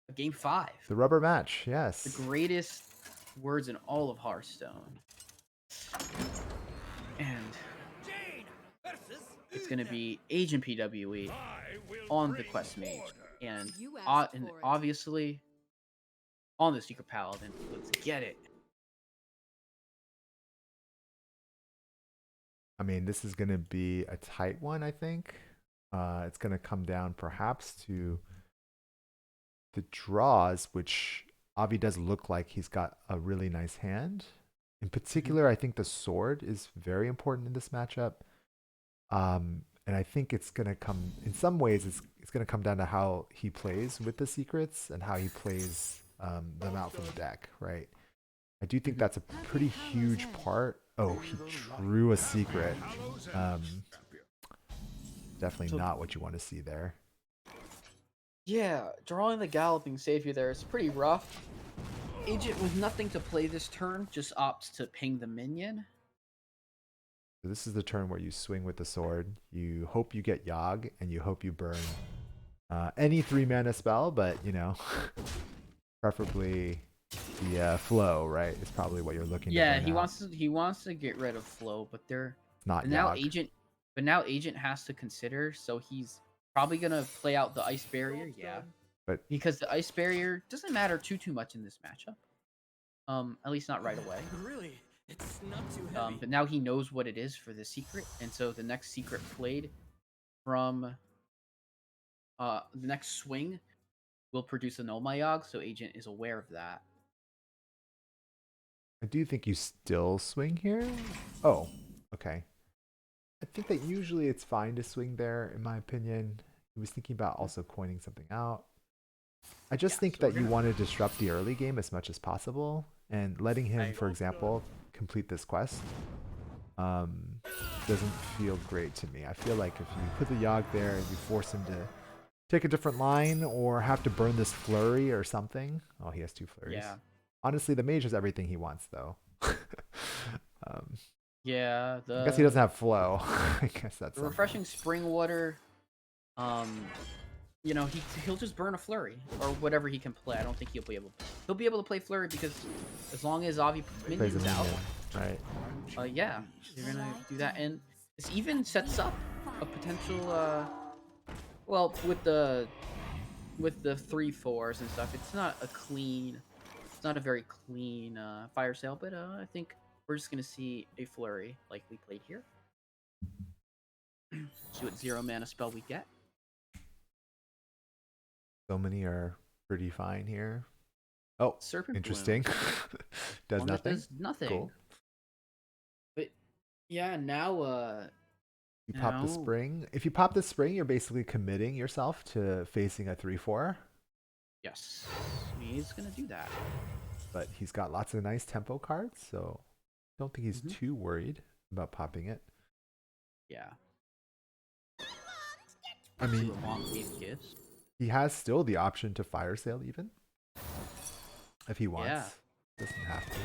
a game 5. The rubber match, yes. The greatest words in all of Hearthstone. And it's gonna be Agent PWE on the quest mage, and You asked for it. obviously on the Secret Paladin. Let's get it. I mean, this is going to be a tight one, I think. It's going to come down perhaps to the draws, which Avi does look like he's got a really nice hand. In particular, I think the sword is very important in this matchup. And I think it's going to come, in some ways, it's going to come down to how he plays with the secrets and how he plays them out from the deck, right? I do think that's a pretty huge part. Oh, he drew a secret. Definitely not what you want to see there. Yeah, drawing the Galloping Savior there is pretty rough. Agent with nothing to play this turn just opts to ping the minion. So this is the turn where you swing with the sword. You hope you get Yogg, and you hope you burn any 3-mana spell, but, you know, preferably the flow, right? Is probably what you're looking. Yeah, to he wants to get rid of flow, but they're not now Yogg. now agent has to consider, so he's probably gonna play out the ice barrier, yeah. But because the ice barrier doesn't matter too much in this matchup. At least not right away. Really, it's not too heavy. But now he knows what it is for the secret, and so the next secret played from the next swing will produce a Yogg, so agent is aware of that. I do think you still swing here. Oh, okay. I think that usually it's fine to swing there, in my opinion. He was thinking about also coining something out. I just think that you want to disrupt the early game as much as possible, and letting him, for example, complete this quest doesn't feel great to me. I feel like if you put the Yogg there and you force him to take a different line or have to burn this flurry or something. Oh, he has 2 flurries. Yeah. Honestly, the mage has everything he wants, though. Yeah, I guess he doesn't have flow. I guess that's the refreshing spring water. You know, he'll just burn a flurry or whatever he can play. I don't think he'll be able to play flurry because as long as Avi minions out, right? Yeah, you're gonna do that, and this even sets up a potential. Well, with the 3/4s and stuff, it's not a very clean fire sale, but I think we're just gonna see a flurry like we played here. See what 0-mana spell we get. So many are pretty fine here. Oh, Serpent interesting. Does nothing. Does nothing. Cool. But yeah, now you pop the spring. If you pop the spring, you're basically committing yourself to facing a 3/4. Yes, he's gonna do that. But he's got lots of nice tempo cards, so I don't think he's too worried about popping it. Yeah. I mean, he has still the option to fire sale even if he wants. Yeah. Doesn't have to.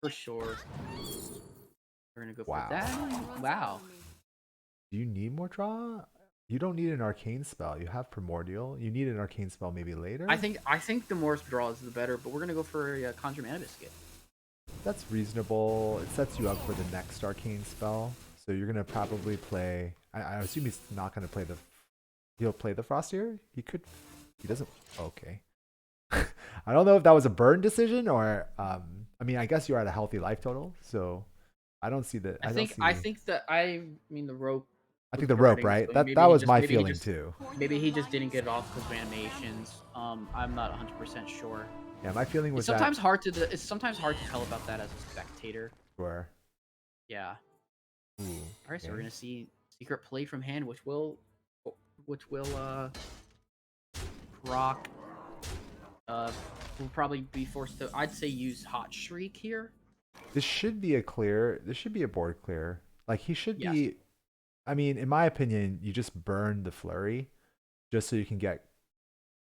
For sure. We're gonna go Wow. for that. Wow. Do you need more draw? You don't need an arcane spell. You have primordial. You need an arcane spell maybe later. I think the more draws the better, but we're gonna go for a Conjure Mana Biscuit. That's reasonable. It sets you up for the next arcane spell. So you're gonna probably play. I assume he's not gonna play the. He'll play the Frostier. He could. He doesn't. Okay. I don't know if that was a burn decision or. I mean, I guess you're at a healthy life total, so I don't see the. I think the rope. I think the rope, right? That was my feeling too. Maybe he just didn't get it off because of animations. I'm not 100% sure. Yeah, my feeling was it's sometimes hard to tell about that as a spectator. Sure. Yeah. Ooh, all right, so we're gonna see secret play from hand, which will proc. We'll probably be forced to. I'd say use Hot Shriek here. This should be a clear. This should be a board clear. Like he should be. I mean, in my opinion, you just burn the flurry, just so you can get.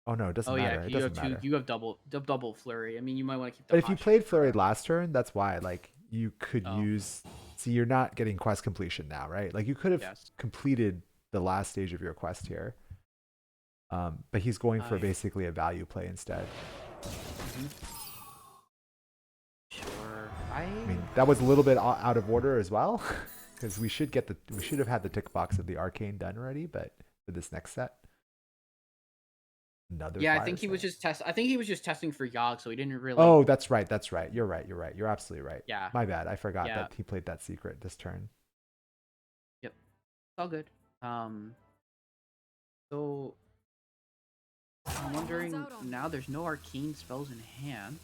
Oh no, it doesn't matter. It doesn't matter. You have double flurry. I mean, you might want to keep. But if you played flurry last turn, that's why. Like you could use. See, you're not getting quest completion now, right? Like you could have completed the last stage of your quest here. But he's going for basically a value play instead. Sure. I mean, that was a little bit out of order as well, because we should have had the tick box of the arcane done already, but for this next set. Another Yeah, I fire think he was sale. just I think he was just testing for Yogg, so he didn't really. Oh, that's right. That's right. You're right. You're right. You're absolutely right. Yeah. My bad. I forgot Yeah. that he played that secret this turn. Yep. It's all good. So I'm wondering now. There's no arcane spells in hand.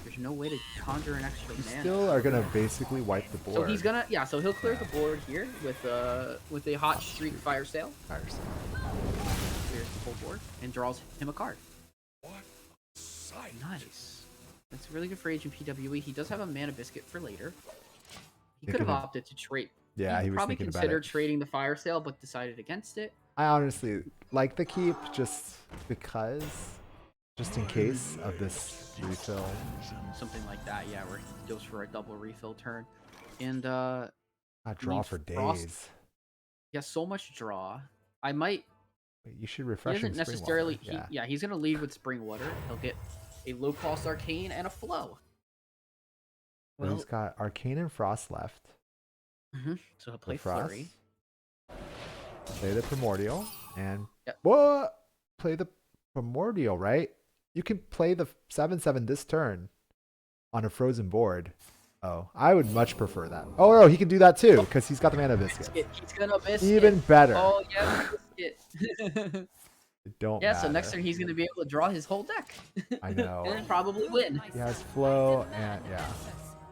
There's no way to conjure an extra You mana. still are gonna basically wipe the board. So he's gonna so he'll clear the board here with a hot streak fire sale. Fire sale. Clears the full board and draws him a card. Nice. That's really good for Agent PWE. He does have a mana biscuit for later. He could have opted to trade. Yeah, he was probably thinking about considered it. trading the fire sale, but decided against it. I honestly like the keep just because, just in case of this refill. Something like that, yeah, where he goes for a double refill turn. And I draw for days. Yeah, so much draw. I might. Wait, you should He refresh doesn't necessarily. Yeah. He's gonna lead with Spring Water. He'll get a low cost arcane and a flow. Well, he's got Arcane and Frost left. So he'll play The Frost. Flurry. Play the Primordial and Yep. what? Play the Primordial, right? You can play the 7/7 this turn on a frozen board. Oh, I would much prefer that. Oh no, he can do that too because he's got the mana biscuit. He's gonna miss Even better. Oh yeah, biscuit. It don't Yeah, matter. so next turn he's gonna be able to draw his whole deck. I know. And probably win. He has flow and yeah.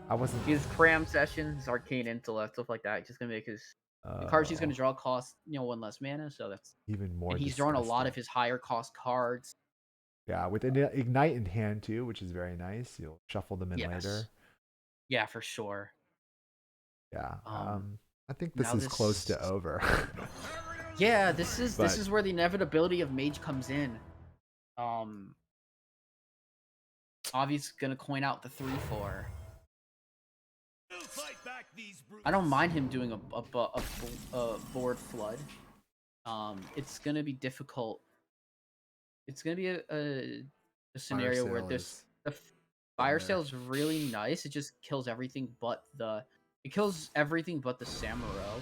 I wasn't. His cram session, his arcane intellect, stuff like that. Just gonna make his the cards he's gonna draw cost one less mana, so that's even more. And he's drawing a lot disgusting. of his higher cost cards. Yeah, with Ignite in hand too, which is very nice. You'll shuffle them in later. Yeah, for sure. Yeah. I think this is this close to over. Yeah, this is where the inevitability of Mage comes in. Avi's gonna coin out the 3/4. I don't mind him doing a board flood. It's gonna be difficult. It's gonna be a scenario where the fire sale is really nice. It just kills everything but the Samuro.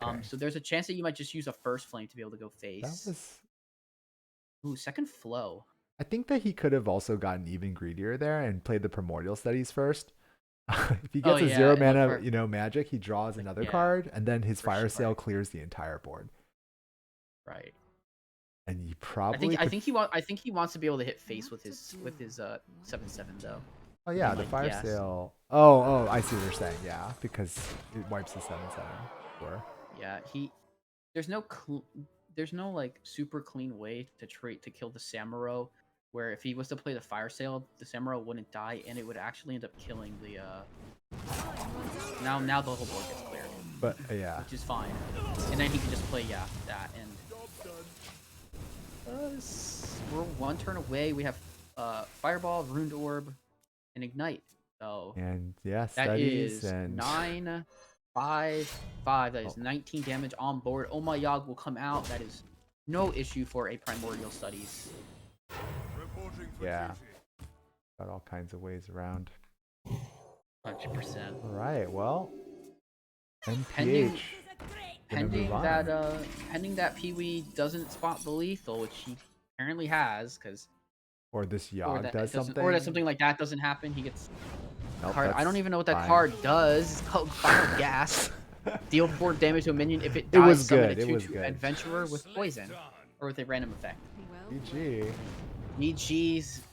Okay. So there's a chance that you might just use a first flame to be able to go face. Ooh, second flow. I think that he could have also gotten even greedier there and played the Primordial Studies first. If he gets a 0 mana, magic, he draws another card, and then his fire sale clears the entire board. Right. And he probably. I think he wants to be able to hit face with his 7/7 though. Oh yeah, the fire sale. Oh, I see what you're saying. Yeah, because it wipes the 7/7. Sure. Yeah, there's no like super clean way to kill the Samuro, where if he was to play the fire sale, the Samuro wouldn't die, and it would actually end up killing the. Now the whole board gets cleared. But yeah, which is fine, and then he can just play that and. We're one turn away. We have Fireball, Ruined Orb, and Ignite. So and yeah, that is and 9, 5, 5. That is 19 damage on board. Oh my Yogg will come out. That is no issue for a Primordial Studies. Yeah, got all kinds of ways around. 100%. All right. Well, MPH. Pending that Pee-wee doesn't spot the lethal, which he apparently has, or this Yogg does something, or that something like that doesn't happen. He gets card. I don't even know what that fine. card does. It's called Final Gas. Deal 4 damage to a minion if it It dies. was Summon good. a It was 2/2 good. Adventurer with poison, or with a random effect. GG. GG's.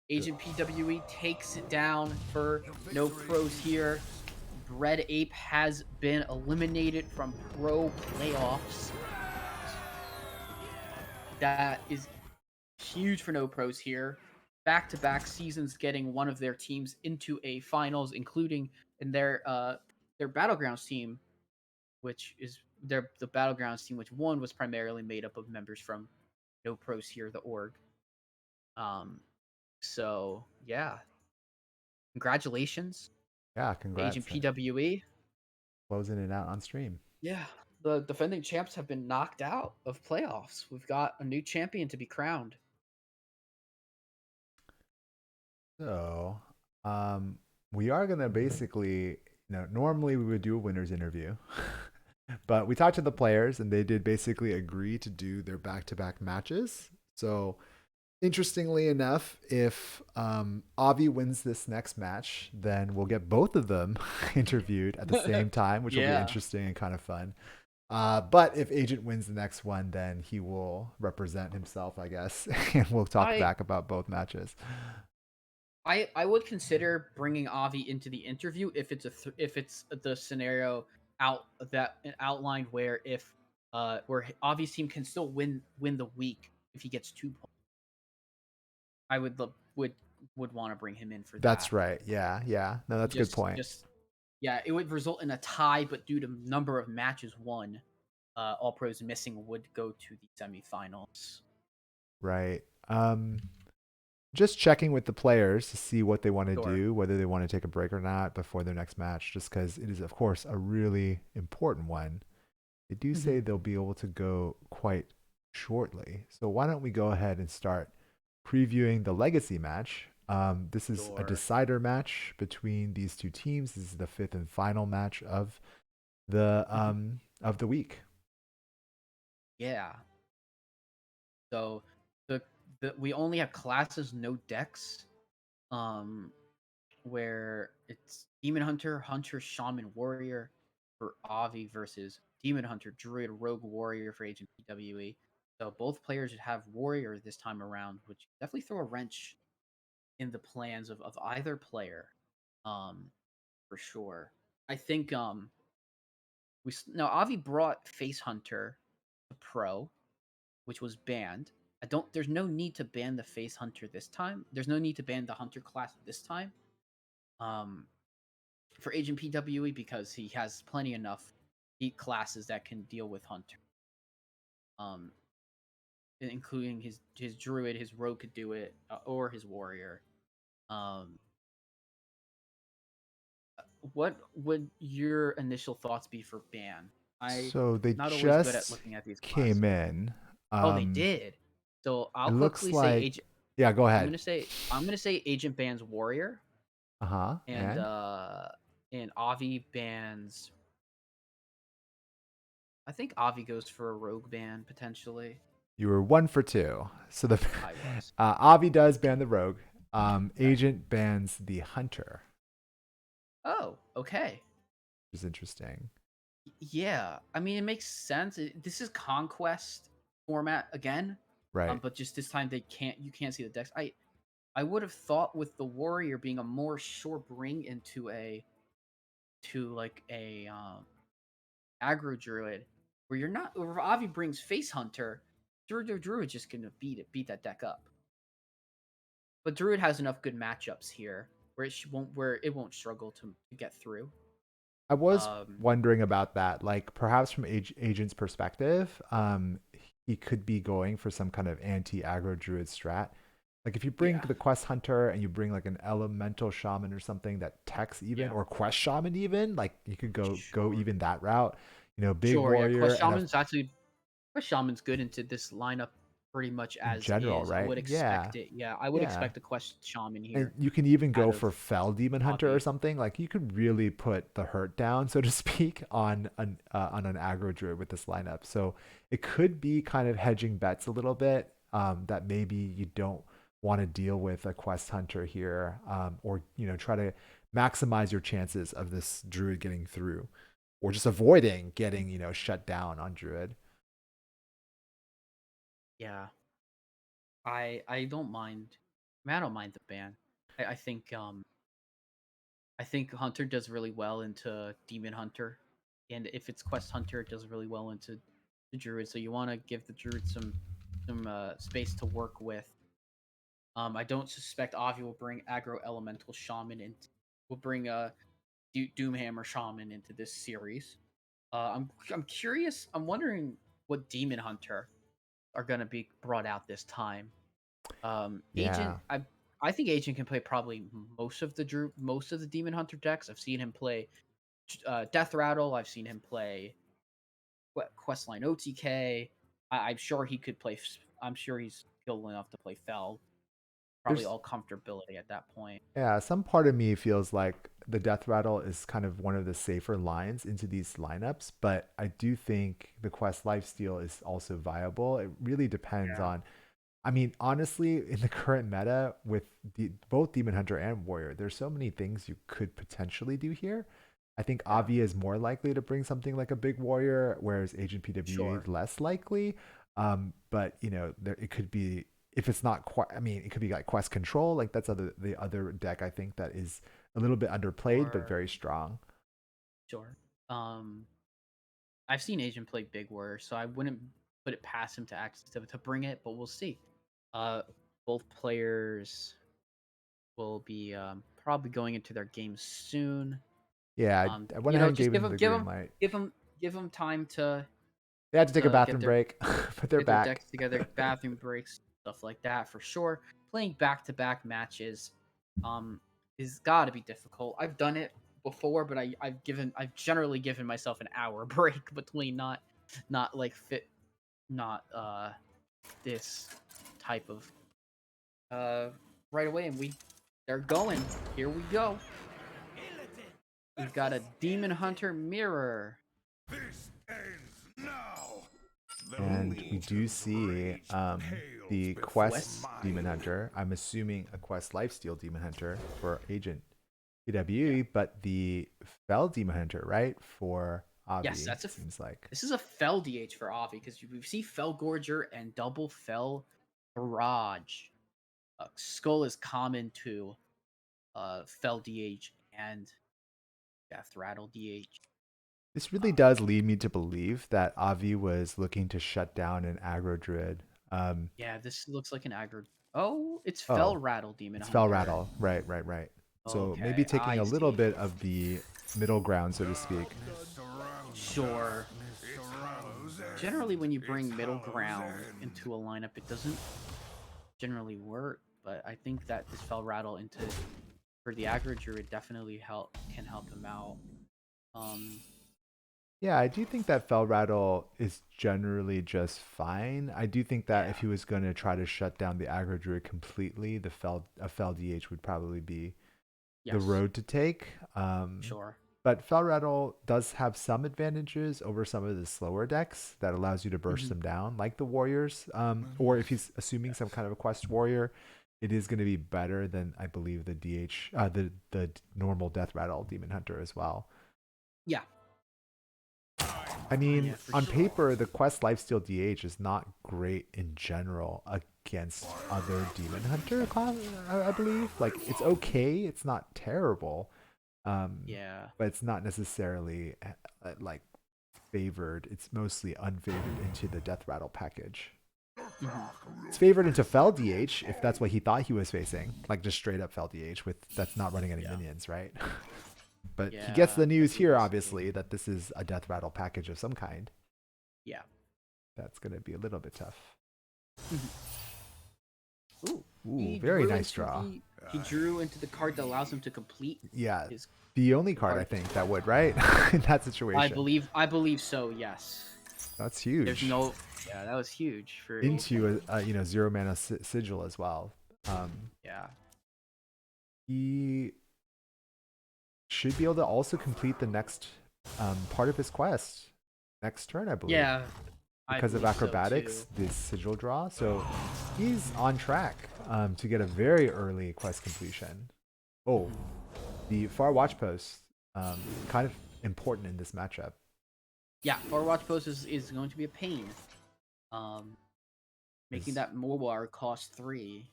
Agent PWE takes it down for no pros here. Red Ape has been eliminated from pro playoffs. That is huge for no pros here. Back-to-back seasons getting one of their teams into a finals, including in their Battlegrounds team, which is the Battlegrounds team, which one was primarily made up of members from No Pros here, the org. So yeah. Congratulations. Yeah, congrats. Agent PWE. Closing it out on stream. Yeah, the defending champs have been knocked out of playoffs. We've got a new champion to be crowned. So, we are gonna basically, normally we would do a winners interview, but we talked to the players and they did basically agree to do their back-to-back matches. So Interestingly enough, if Avi wins this next match, then we'll get both of them interviewed at the same time, which will be Yeah. interesting and kind of fun. But if Agent wins the next one, then he will represent himself, I guess, and we'll talk I back about both matches. I would consider bringing Avi into the interview if it's if it's the scenario outlined where if where Avi's team can still win the week if he gets 2 points. I would want to bring him in for That's that. right. Yeah, yeah. No, that's a good point. Just yeah, it would result in a tie, but due to number of matches won, all pros missing would go to the semifinals. Right. Just checking with the players to see what they want to Sure. do, whether they want to take a break or not before their next match, just because it is, of course, a really important one. They do say they'll be able to go quite shortly. So why don't we go ahead and start previewing the legacy match? This is a Sure. decider match between these two teams. This is the fifth and final match of the week. Yeah. So we only have classes, no decks. Where it's Demon Hunter, Hunter, Shaman, Warrior for Avi versus Demon Hunter, Druid, Rogue, Warrior for Agent PWE. So both players should have Warrior this time around, which definitely throw a wrench in the plans of either player, um, for sure. I think now Avi brought Face Hunter to Pro, which was banned. I don't. There's no need to ban the Face Hunter this time. There's no need to ban the Hunter class this time. Um, for Agent PWE because he has plenty enough heat classes that can deal with Hunter. Um, including his Druid, his Rogue could do it, or his Warrior. Um, what would your initial thoughts be for ban? I'm So they not always good at just looking at these classes. came in. Oh, they did. So It I'll looks quickly say like, Agent. yeah, go I'm ahead. gonna say I'm gonna say Agent bans Warrior, Uh huh. and Avi bans. I think Avi goes for a Rogue ban potentially. You were 1 for 2. So the I was. Avi does ban the rogue. Okay. Agent bans the hunter, Oh, okay. which is interesting. Yeah, I mean it makes sense. This is conquest format again, Right. but just this time you can't see the decks. I would have thought with the warrior being a more sure bring into a aggro druid where you're not where Avi brings face hunter, druid's just gonna beat that deck up. But druid has enough good matchups here where it won't struggle to get through. I was Um, wondering about that. Like perhaps from Agent's perspective, he could be going for some kind of anti-aggro druid strat. Like if you bring yeah, the quest hunter and you bring like an elemental shaman or something that techs even, yeah, or quest shaman even, like you could go sure. even that route. Big Sure, yeah. warrior and a Quest Shaman's good into this lineup pretty much in as general, is. I right? would Yeah, expect it. Yeah, I would yeah. expect a Quest Shaman And here you can even out go of for Fell Demon Hunter or Avi. something. Like you could really put the hurt down, so to speak, on an aggro druid with this lineup. So it could be kind of hedging bets a little bit. That maybe you don't want to deal with a quest hunter here, or try to maximize your chances of this druid getting through, or just avoiding getting shut down on druid. Yeah, I don't mind. I mean, I don't mind the ban. I think I think Hunter does really well into Demon Hunter, and if it's Quest Hunter, it does really well into the Druid. So you want to give the Druid some space to work with. I don't suspect Avi will bring aggro elemental shaman and will bring a Doomhammer shaman into this series. I'm curious. I'm wondering what Demon Hunter are gonna be brought out this time. Agent, Yeah, I think Agent can play probably most of the Demon Hunter decks. I've seen him play Death Rattle. I've seen him play Questline OTK. I'm sure he could play. I'm sure he's skilled enough to play Fell. Probably there's all comfortability at that point. Yeah, some part of me feels like the death rattle is kind of one of the safer lines into these lineups, but I do think the quest lifesteal is also viable. It really depends Yeah. on I mean, honestly, in the current meta with both Demon Hunter and Warrior, there's so many things you could potentially do here. I think Yeah, Avi is more likely to bring something like a big warrior, whereas Agent PWE is sure. less likely. But there it could be if it's not quite. I mean, it could be like quest control. Like that's the other deck I think that is a little bit underplayed but Or very strong. sure. Um, I've seen Asian play Big Warrior, so I wouldn't put it past him to to bring it, but we'll see. Uh, both players will be probably going into their games soon. Yeah, I went ahead and Just gave him the green light. give them time to They had to take a get bathroom break, but they're their back. decks together, bathroom breaks, stuff like that for sure. Playing back to back matches, um, is got to be difficult. I've done it before, but I've generally given myself an hour break between not like fit not this type of uh right away, and they're going. Here we go. We've got a Demon Hunter mirror. This ends now. And we do see the Quest Demon Hunter. I'm assuming a Quest Lifesteal Demon Hunter for Agent Yeah. PWE, but the Fell Demon Hunter, right? For Avi, Yes, seems like. this is a Fell DH for Avi because we see Fell Gorger and double Fell Barrage. Skull is common to Fell DH and Death Rattle DH. This really does lead me to believe that Avi was looking to shut down an aggro druid. Yeah, this looks like an aggro. Oh, it's Fell Oh, Rattle Demon it's Fell Hunter. Rattle. Right, right, right. So maybe Okay, taking I a little see. bit of the middle ground, so to speak. Sure. Generally, when you bring middle ground into a lineup, it doesn't generally work. But I think that this Fell Rattle into for the aggro druid definitely can help him out. Um, Yeah, I do think that Fell Rattle is generally just fine. I do think that yeah. if he was going to try to shut down the aggro druid completely, a Fell DH would probably be the Yes. road to take. Sure. But Fell Rattle does have some advantages over some of the slower decks that allows you to burst Hmm. them down, like the Warriors. Or if he's assuming some kind of a Quest Warrior, it is going to be better than I believe the the normal Death Rattle Demon Hunter as well. Yeah. I mean, Yeah, for on sure. paper, the Quest Lifesteal DH is not great in general against other Demon Hunter class, I believe. Like, it's okay. It's not terrible. Yeah. But it's not necessarily like favored. It's mostly unfavored into the Death Rattle package. Hmm. It's favored into Fell DH if that's what he thought he was facing, like just straight up Fell DH with that's not running any Yeah. minions, right? But he gets Yeah. the news That's here, what he's obviously, saying. that this is a Death Rattle package of some kind. Yeah. That's gonna be a little bit tough. Ooh. Ooh, very nice into draw. he drew into the card that allows him to complete Yeah, his the only card I card. think that would, right? In that situation. I believe so, yes. That's huge. There's no yeah, that was huge for Into a 0 mana sigil as well. yeah. He should be able to also complete the next part of his quest next turn, I believe. Yeah. I Because of believe so, acrobatics, too. this sigil draw. So he's on track to get a very early quest completion. Oh, the far watch post, kind of important in this matchup. Yeah, Far Watch Post is going to be a pain. Making Is- that Molar cost 3.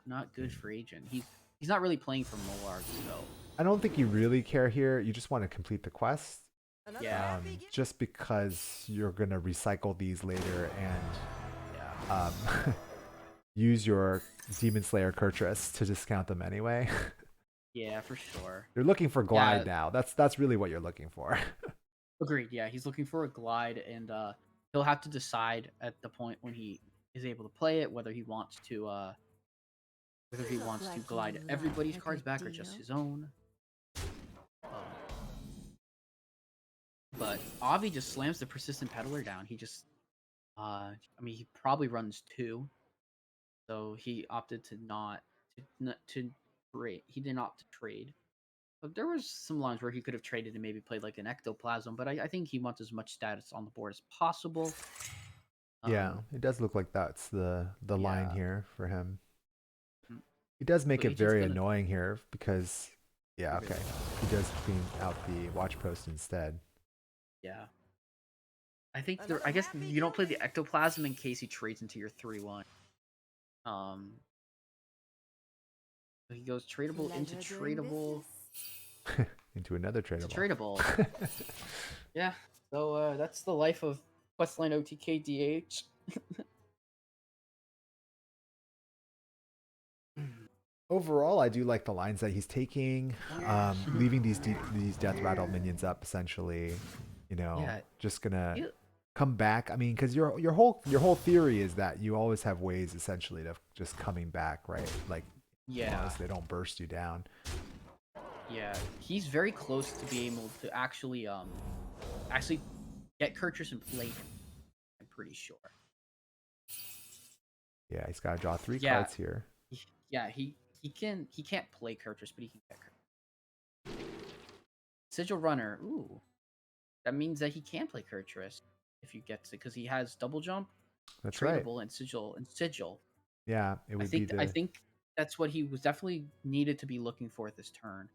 Not good for Agent. He's not really playing for Molar, so I don't think you really care here. You just want to complete the quest. yeah. Just because you're gonna recycle these later and Yeah. use your Demon Slayer Kurtrus to discount them anyway. Yeah, for sure. You're looking for glide Yeah. now. That's really what you're looking for. Agreed. Yeah, he's looking for a glide, and he'll have to decide at the point when he is able to play it whether he wants to glide everybody's cards back or just his own. But Avi just slams the persistent peddler down. He just, I mean, he probably runs 2, so he opted to not to trade. He didn't opt to trade. But there was some lines where he could have traded and maybe played like an ectoplasm, but I think he wants as much status on the board as possible. Yeah, it does look like that's the line Yeah. here for him. Mm. He does So make it Agent's very gonna annoying here because, yeah, trigger okay, this. he does clean out the watch post instead. Yeah. I guess you don't play the ectoplasm in case he trades into your 3/1. Um, so he goes tradable into Pleasure doing tradable business. Into another to tradable. tradable. Yeah. So that's the life of Questline OTK DH. Overall, I do like the lines that he's taking, leaving these death rattle minions up essentially. You know, Yeah. just gonna You- come back. I mean, because your whole theory is that you always have ways essentially of just coming back, right? Like, Yeah. as long as they don't burst you down. Yeah. He's very close to being able to actually get Kurtrus and play him, I'm pretty sure. Yeah, he's got to draw 3 Yeah. cards here. Yeah, he can't play Kurtrus, but he can get Kurtrus. Sigil Runner, ooh. That means that he can play Kurtrus if you get to, because he has double jump, That's right. tradable, and sigil. Yeah, it would I think that's what he was definitely needed to be looking for this turn.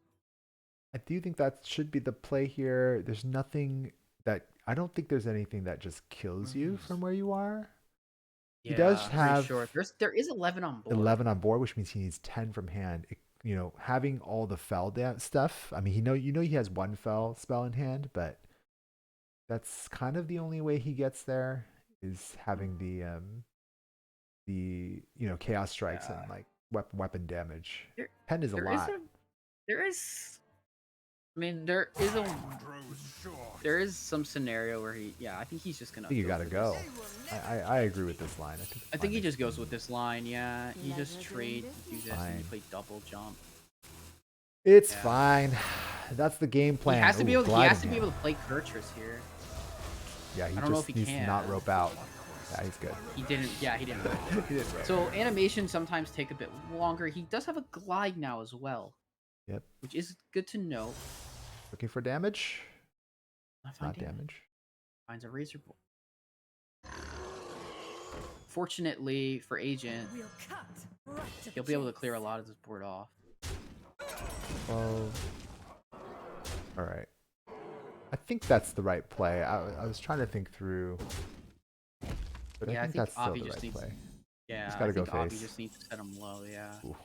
I do think that should be the play here. There's nothing that I don't think there's anything that just kills you from where you are. He does pretty have sure. There is 11 on board. 11 on board, which means he needs 10 from hand. You know, having all the fell stuff. I mean, he has one fell spell in hand, but that's kind of the only way he gets there is having the chaos strikes and like weapon damage. 10 is a lot. There is. I mean, there is some scenario where I think he's just gonna. I think you gotta go. I agree with this line. I think he just goes with this line. Yeah, he just trade, do this, and you Fine. play double jump. It's fine. That's the game plan. He has to be able. He has to be Gliding able to play Kurtrus here. Yeah, he I don't know just if he needs to can. not rope out. Yeah, he's good. He didn't. Yeah, he didn't. He didn't rope. So animations sometimes take a bit longer. He does have a glide now as well. Yep. Which is good to know. Looking for damage. Not damage. Finds a razor blade. Fortunately for Agent, he'll be able to clear a lot of this board off. Well, all right. I think that's the right play. I was trying to think through, but I think that's still Avi the just right needs, play. Yeah, Just gotta I think go Avi face. just needs to set him low. Yeah. Ooh,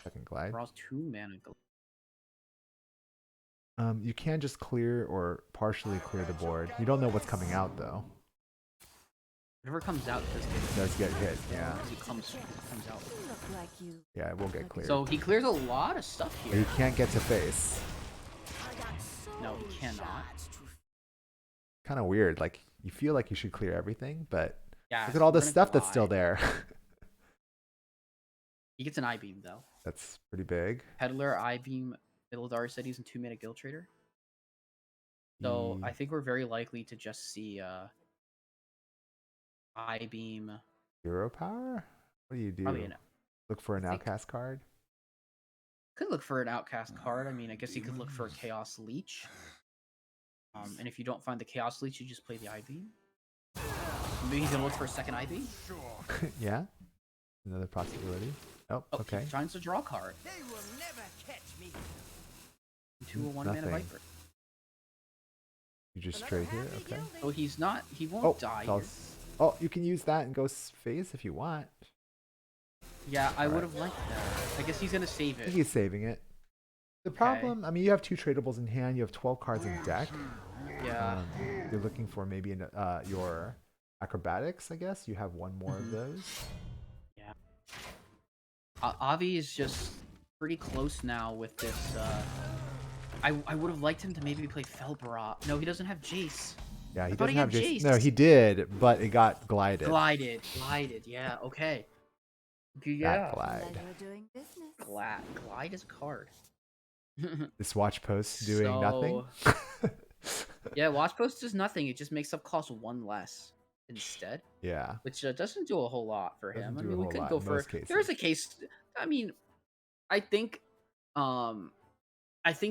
second glide. Draws 2 mana. You can just clear or partially clear the board. You don't know what's coming out though. Whatever comes out Does get hit. Yeah. It comes out. Yeah, it will get cleared. So he clears a lot of stuff But here. he can't get to face. No, he cannot. Kind of weird. Like you feel like you should clear everything, but Yeah. look at all the we're gonna stuff that's still glide. there. He gets an I-beam though. That's pretty big. Peddler, I-beam, Middledar said he's a 2-mana Guild Trader. So I think we're very likely to just see I-beam. Hero power? What do you do? Probably Look for an I think- outcast card? Could look for an outcast card. I mean, I guess you could look for a Chaos Leech. And if you don't find the Chaos Leech, you just play the I-beam. Maybe he's gonna look for a second I-beam. Yeah? Another possibility. Oh, okay. He's trying to draw a card. They will never catch me. 2 or 1 mana Nothing. Viper. You just trade here? Okay. So he's not. He won't Oh, die. fell Here. Oh, you can use that and go phase if you want. Yeah, I Alright. would have liked that. I guess he's gonna save I it. think he's saving it. The problem, I mean, you have 2 tradables in hand. You have 12 cards in deck. Yeah. You're looking for maybe your acrobatics, I guess. You have 1 more of those. Yeah. Avi is just pretty close now with this. I would have liked him to maybe play Felbarot. No, he doesn't have Jace. Yeah, he thought doesn't he have had Jace. Jace. No, he did, but it got glided. Glided. Yeah. Okay. Yeah. That glide. Glide is a card. This watch post doing nothing. Yeah, Watch Post does nothing. It just makes up cost 1 less instead. Yeah. Which doesn't do a whole lot for Doesn't him. I do a mean, we whole could lot go in for. most cases. There's a case. I mean, I think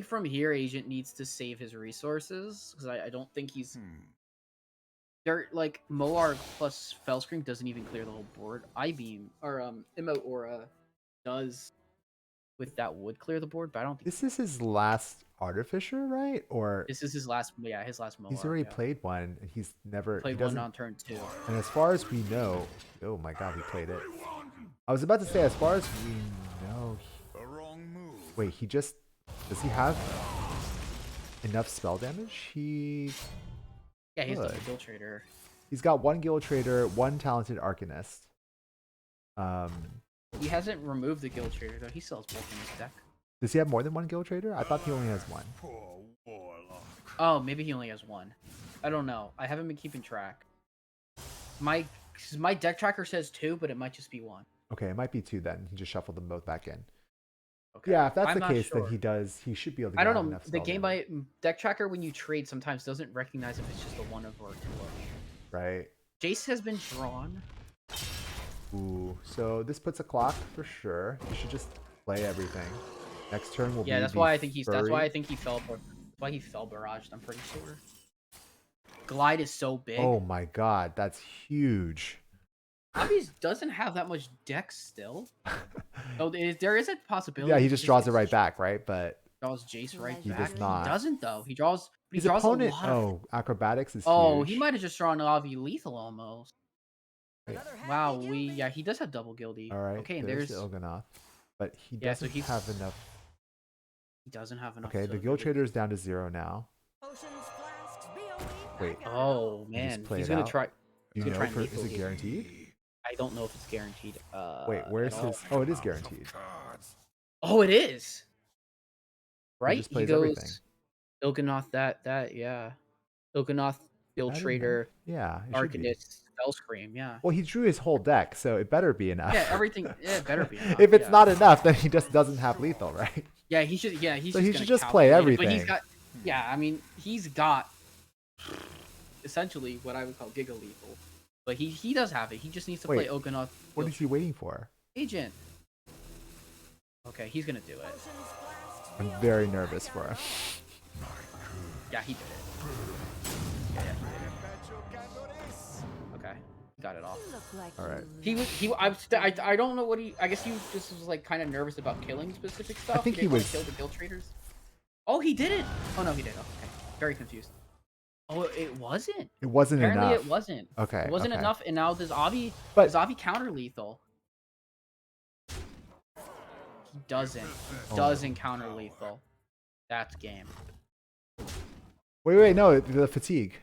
from here, Agent needs to save his resources because I don't think he's They're like Moarg plus Fellscream doesn't even clear the whole board. I-beam or Emote Aura does with that would clear the board, but I don't think This is his last Artificer, right? Or this is his last. Yeah, his last Moarg. he's already yeah. played one, and he's never. Played he one doesn't. on turn 2. And as far as we know, oh my god, he played it. I was about to say, as far as we know, The wrong move. wait, he just does he have enough spell damage? Yeah, he's the Good. Guild Trader. He's got 1 Guild Trader, 1 Talented Arcanist. He hasn't removed the Guild Trader though. He still has both in his deck. Does he have more than 1 Guild Trader? I thought he only has 1. Poor warlock. Oh, maybe he only has 1. I don't know. I haven't been keeping track. My deck tracker says 2, but it might just be 1. Okay, it might be 2 then. He just shuffled them both back in. Okay. Yeah, if that's I'm the not case, sure. then he should be able to I get don't know. enough The spell game damage, by deck tracker when you trade sometimes doesn't recognize if it's just a 1 of or a 2 of. right? Jace has been drawn. Ooh, so this puts a clock for sure. You should just play everything. Next turn will be Yeah, that's the why I think he's. That's why I furry. think he fell. That's why he fell barraged. I'm pretty sure. Glide is so big. Oh my god, that's huge. Obvious doesn't have that much deck still. Oh, there is a possibility. Yeah, he just draws it right back, right? But Draws Jace right he back. does not. He doesn't though. He draws. He his draws opponent, a lot of. oh, acrobatics is Oh, huge. he might have just drawn Avi lethal almost. Wait, Wow, yeah, he does have double guilty. all right, Okay, and there's there's the Il'gynoth, but he Yeah, so doesn't he's- have enough. he doesn't have enough. Okay, to the Guild really- Trader is down to 0 now. Wait. Oh just man, play he's it gonna out? try. Do He's you gonna know try and for, is lethal it you. guaranteed? I don't know if it's guaranteed. Wait, where's at all. his? Oh, it is guaranteed. Cards. Oh, it is. Right? just He plays goes everything. Il'gynoth that yeah. Il'gynoth, Guild I didn't know. Trader, Yeah, it should be. Arcanist, Spellscream, yeah. Well, he drew his whole deck, so it better be enough. Yeah, everything. Yeah, it better be. Enough, if it's yeah. not enough, then he just doesn't have lethal, right? Yeah, he should. Yeah, he's So just he gonna should just play calculate it, But he's everything. got. Yeah, I mean, he's got essentially what I would call Giga Lethal. But he does have it. He just needs to play Wait, Il'gynoth. What Guild is he waiting for? Agent. Okay, he's gonna do it. I'm very nervous for him. Yeah, he did it. Yeah, he did it. Okay, he got it off. All right. I don't know what he. I guess he just was like kind of nervous about killing specific stuff. think he didn't wanna was- kill the guild traders. Oh, he did it. Oh no, he did. Okay, very confused. Oh, it wasn't. It wasn't Apparently, enough. it wasn't. Okay. It wasn't okay. enough, and now does Avi counter lethal? He doesn't. Oh. Doesn't counter lethal. That's game. Wait, no, the fatigue.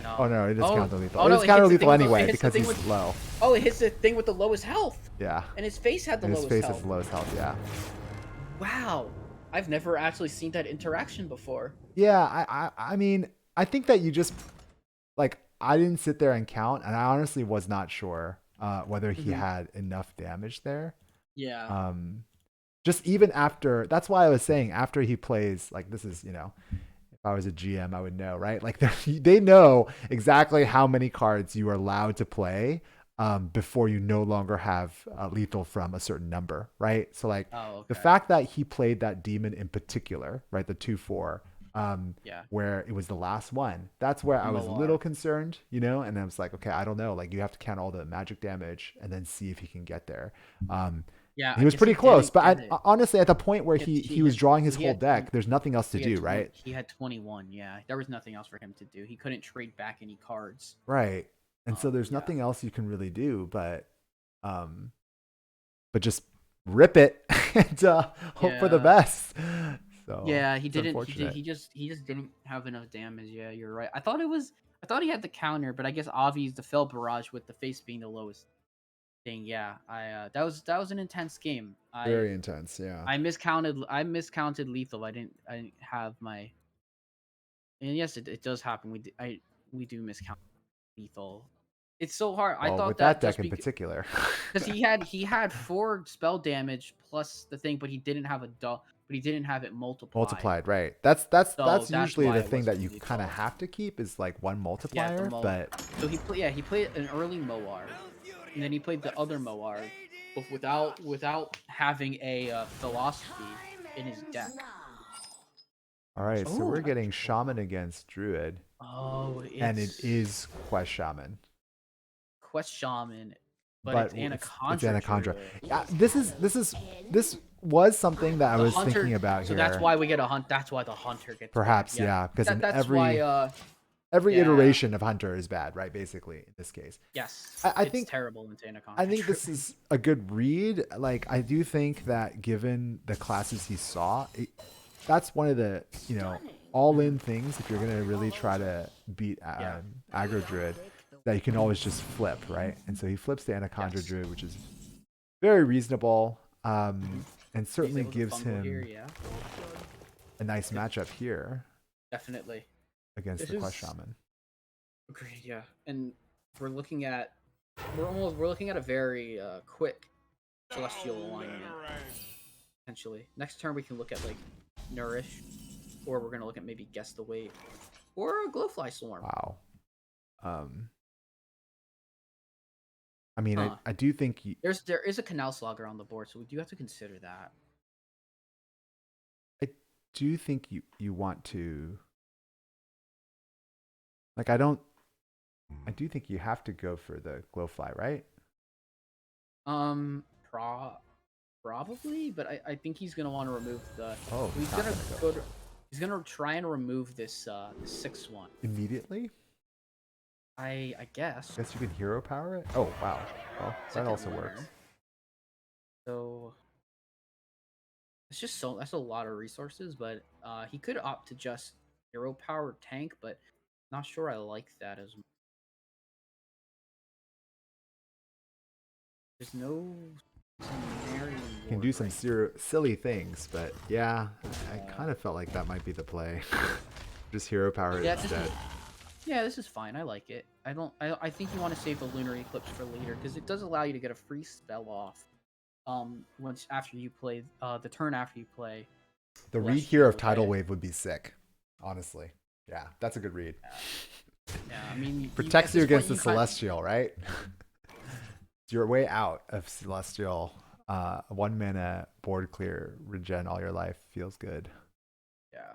No. Oh no, it is Oh, counter lethal. oh, no, it's it counter hits the lethal thing with the- anyway it hits the because thing he's with- low. Oh, it hits the thing with the lowest health, Yeah. and his face had the And his lowest face health. is the lowest health. Yeah. Wow, I've never actually seen that interaction before. Yeah. I mean, I think that you just like I didn't sit there and count, and I honestly was not sure whether he Mhm. had enough damage there. Yeah. Just even after, that's why I was saying after he plays, like this is, if I was a GM, I would know, right? Like they know exactly how many cards you are allowed to play before you no longer have lethal from a certain number, right? So like Oh, okay. the fact that he played that demon in particular, right? The 2/4, Yeah. where it was the last one. That's where I was a Molar. little concerned, and I was like, okay, I don't know. Like you have to count all the magic damage and then see if he can get there. Yeah. He I was guess pretty didn't close, but get it. honestly, at the point where He he was had- drawing his he whole had- deck, there's nothing else to He had do, 20 right? He had 21. Yeah, there was nothing else for him to do. He couldn't trade back any cards. Right. And so there's yeah. nothing else you can really do, but just rip it and hope for the Yeah. best. So Yeah, he it's didn't. unfortunate. He just didn't have enough damage. Yeah, you're right. I thought he had the counter, but I guess Avi's the fell barrage with the face being the lowest thing. Yeah, that was an intense game. Very intense, yeah. I miscounted lethal. I didn't have my. And yes, it does happen. We do miscount lethal. It's so hard. I Well, thought with that just deck in particular. because he had 4 spell damage plus the thing, but he didn't have but he didn't have it Multiplied, right? That's that's usually why the it thing that wasn't you kind of lethal. have to keep is like one Yeah, multiplier, the but So he played an early Moar, and then he played the other Moar, but without having a philosophy in his deck. All right, so Oh, we're getting Shaman against Druid, Oh, and it it's is Quest Shaman, Quest Shaman, but but it's it's Anaconda Anaconda. Druid. Yeah, this was something that I The was hunter, thinking about so here. that's why we get a hunt. That's why the hunter gets banned. Perhaps, Yeah, yeah, because in that's why. every Yeah. iteration of Hunter is bad, right? Basically, in this case, Yes, I it's think terrible in Anaconda. I think this is a good read. Like, I do think that given the classes he saw, that's one of the all-in things. If you're gonna really try to beat aggro druid, that you can always just flip, right? And so he flips the Anaconda druid, which is very reasonable, and certainly able to gives fumble him here, a nice matchup here definitely against This the Quest is- Shaman. agreed. Yeah, and we're looking at a very quick celestial alignment potentially. Next turn we can look at like Nourish, or we're gonna look at maybe Guess the Weight, or a Glowfly Swarm. Wow. I mean, I do think there is a Canal Slogger on the board, so we do have to consider that. I do think you want to, like, I do think you have to go for the Glowfly, right? Probably, but I think he's gonna want to remove the. Oh, he's gonna go to. He's gonna try and remove this the 6/1 immediately. I guess. Guess you can hero power it. Oh wow, well that Second also learner. works. So it's just that's a lot of resources, but he could opt to just hero power tank, but not sure I like that as much. There's no Sumerian You can do Ward some right silly things, but yeah, I kind of felt like that might be the play. Just hero power it instead. This is fine. I like it. I think you want to save the Lunar Eclipse for later because it does allow you to get a free spell off. Once after you play the turn after you play. The read here of Tidal Wave would be sick, honestly. Yeah, that's a good read. Yeah, I mean, protects you against the Celestial, right? It's your way out of Celestial. 1 mana board clear, regen all your life feels good. Yeah.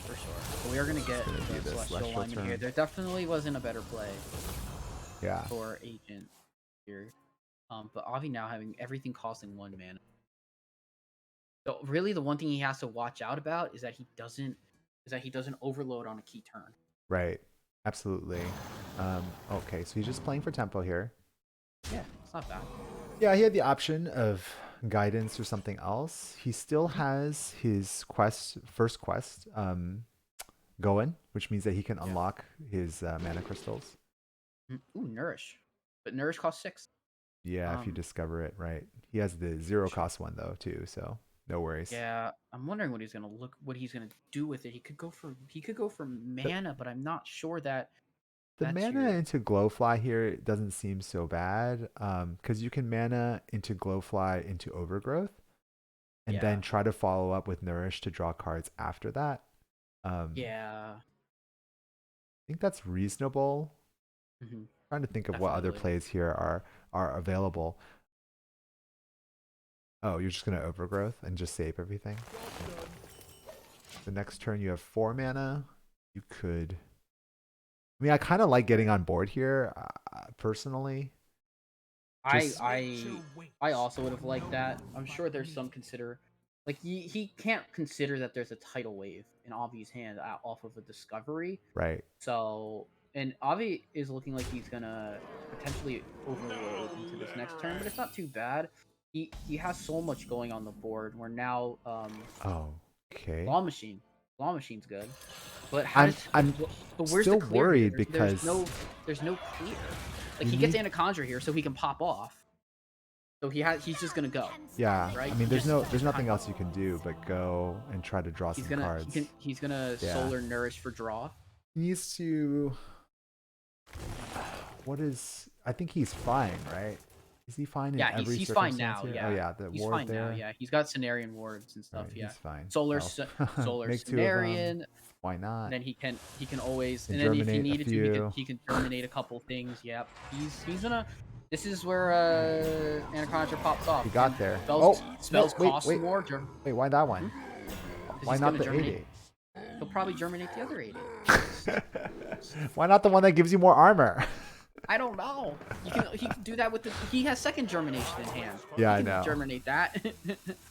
For sure. So we are going to get the Celestial alignment here. There definitely wasn't a better play for Agent here. But Avi now having everything costing 1 mana. So really the one thing he has to watch out about is that he doesn't overload on a key turn. Right. Absolutely. Okay, so he's just playing for tempo here. Yeah, it's not bad. Yeah, he had the option of guidance or something else. He still has his first quest going, which means that he can unlock his mana crystals. Ooh, Nourish. But Nourish costs 6. Yeah, if you discover it, right. He has the 0 cost one though too, so no worries. Yeah, I'm wondering what he's gonna do with it. He could go for mana, but I'm not sure that the mana into Glowfly here doesn't seem so bad, because you can mana into Glowfly into Overgrowth, and then try to follow up with Nourish to draw cards after that. Yeah, I think that's reasonable. Trying to think of what other plays here are available. Oh, you're just gonna Overgrowth and just save everything. The next turn you have 4 mana. You could. I mean, I kind of like getting on board here, personally. I also would have liked that. I'm sure there's some like he can't consider that there's a tidal wave in Avi's hand off of a discovery. Right. So, and Avi is looking like he's gonna potentially overload into this next turn, but it's not too bad. He has so much going on the board. We're now okay. Claw Machine's good. But I'm where's still the clear worried here? because there's no clear. Like he gets Anaconda here, so he can pop off. So he's just gonna go. Yeah, right? I mean, there's nothing else you can do but go and try to draw some cards. He's gonna Solar Nourish for draw. He needs to. I think he's fine, right? Is he fine in every he's fine now. here? Yeah. Oh yeah, the he's ward fine there. now. Yeah, he's got Cenarian wards and stuff. Right, yeah, he's fine. Solar Make Cenarian. Why not? And then he can always, and then if he needed to, he can terminate a couple things. Yep, he's gonna. This is where Anaconda pops off. He got there. Spells cost more. Wait, why that one? Why he's not gonna the germinate. 8-8? He'll probably germinate the other 8-8. Why not the one that gives you more armor? I don't know. He can do that with the. He has second germination in hand. Yeah, I He can know. germinate that.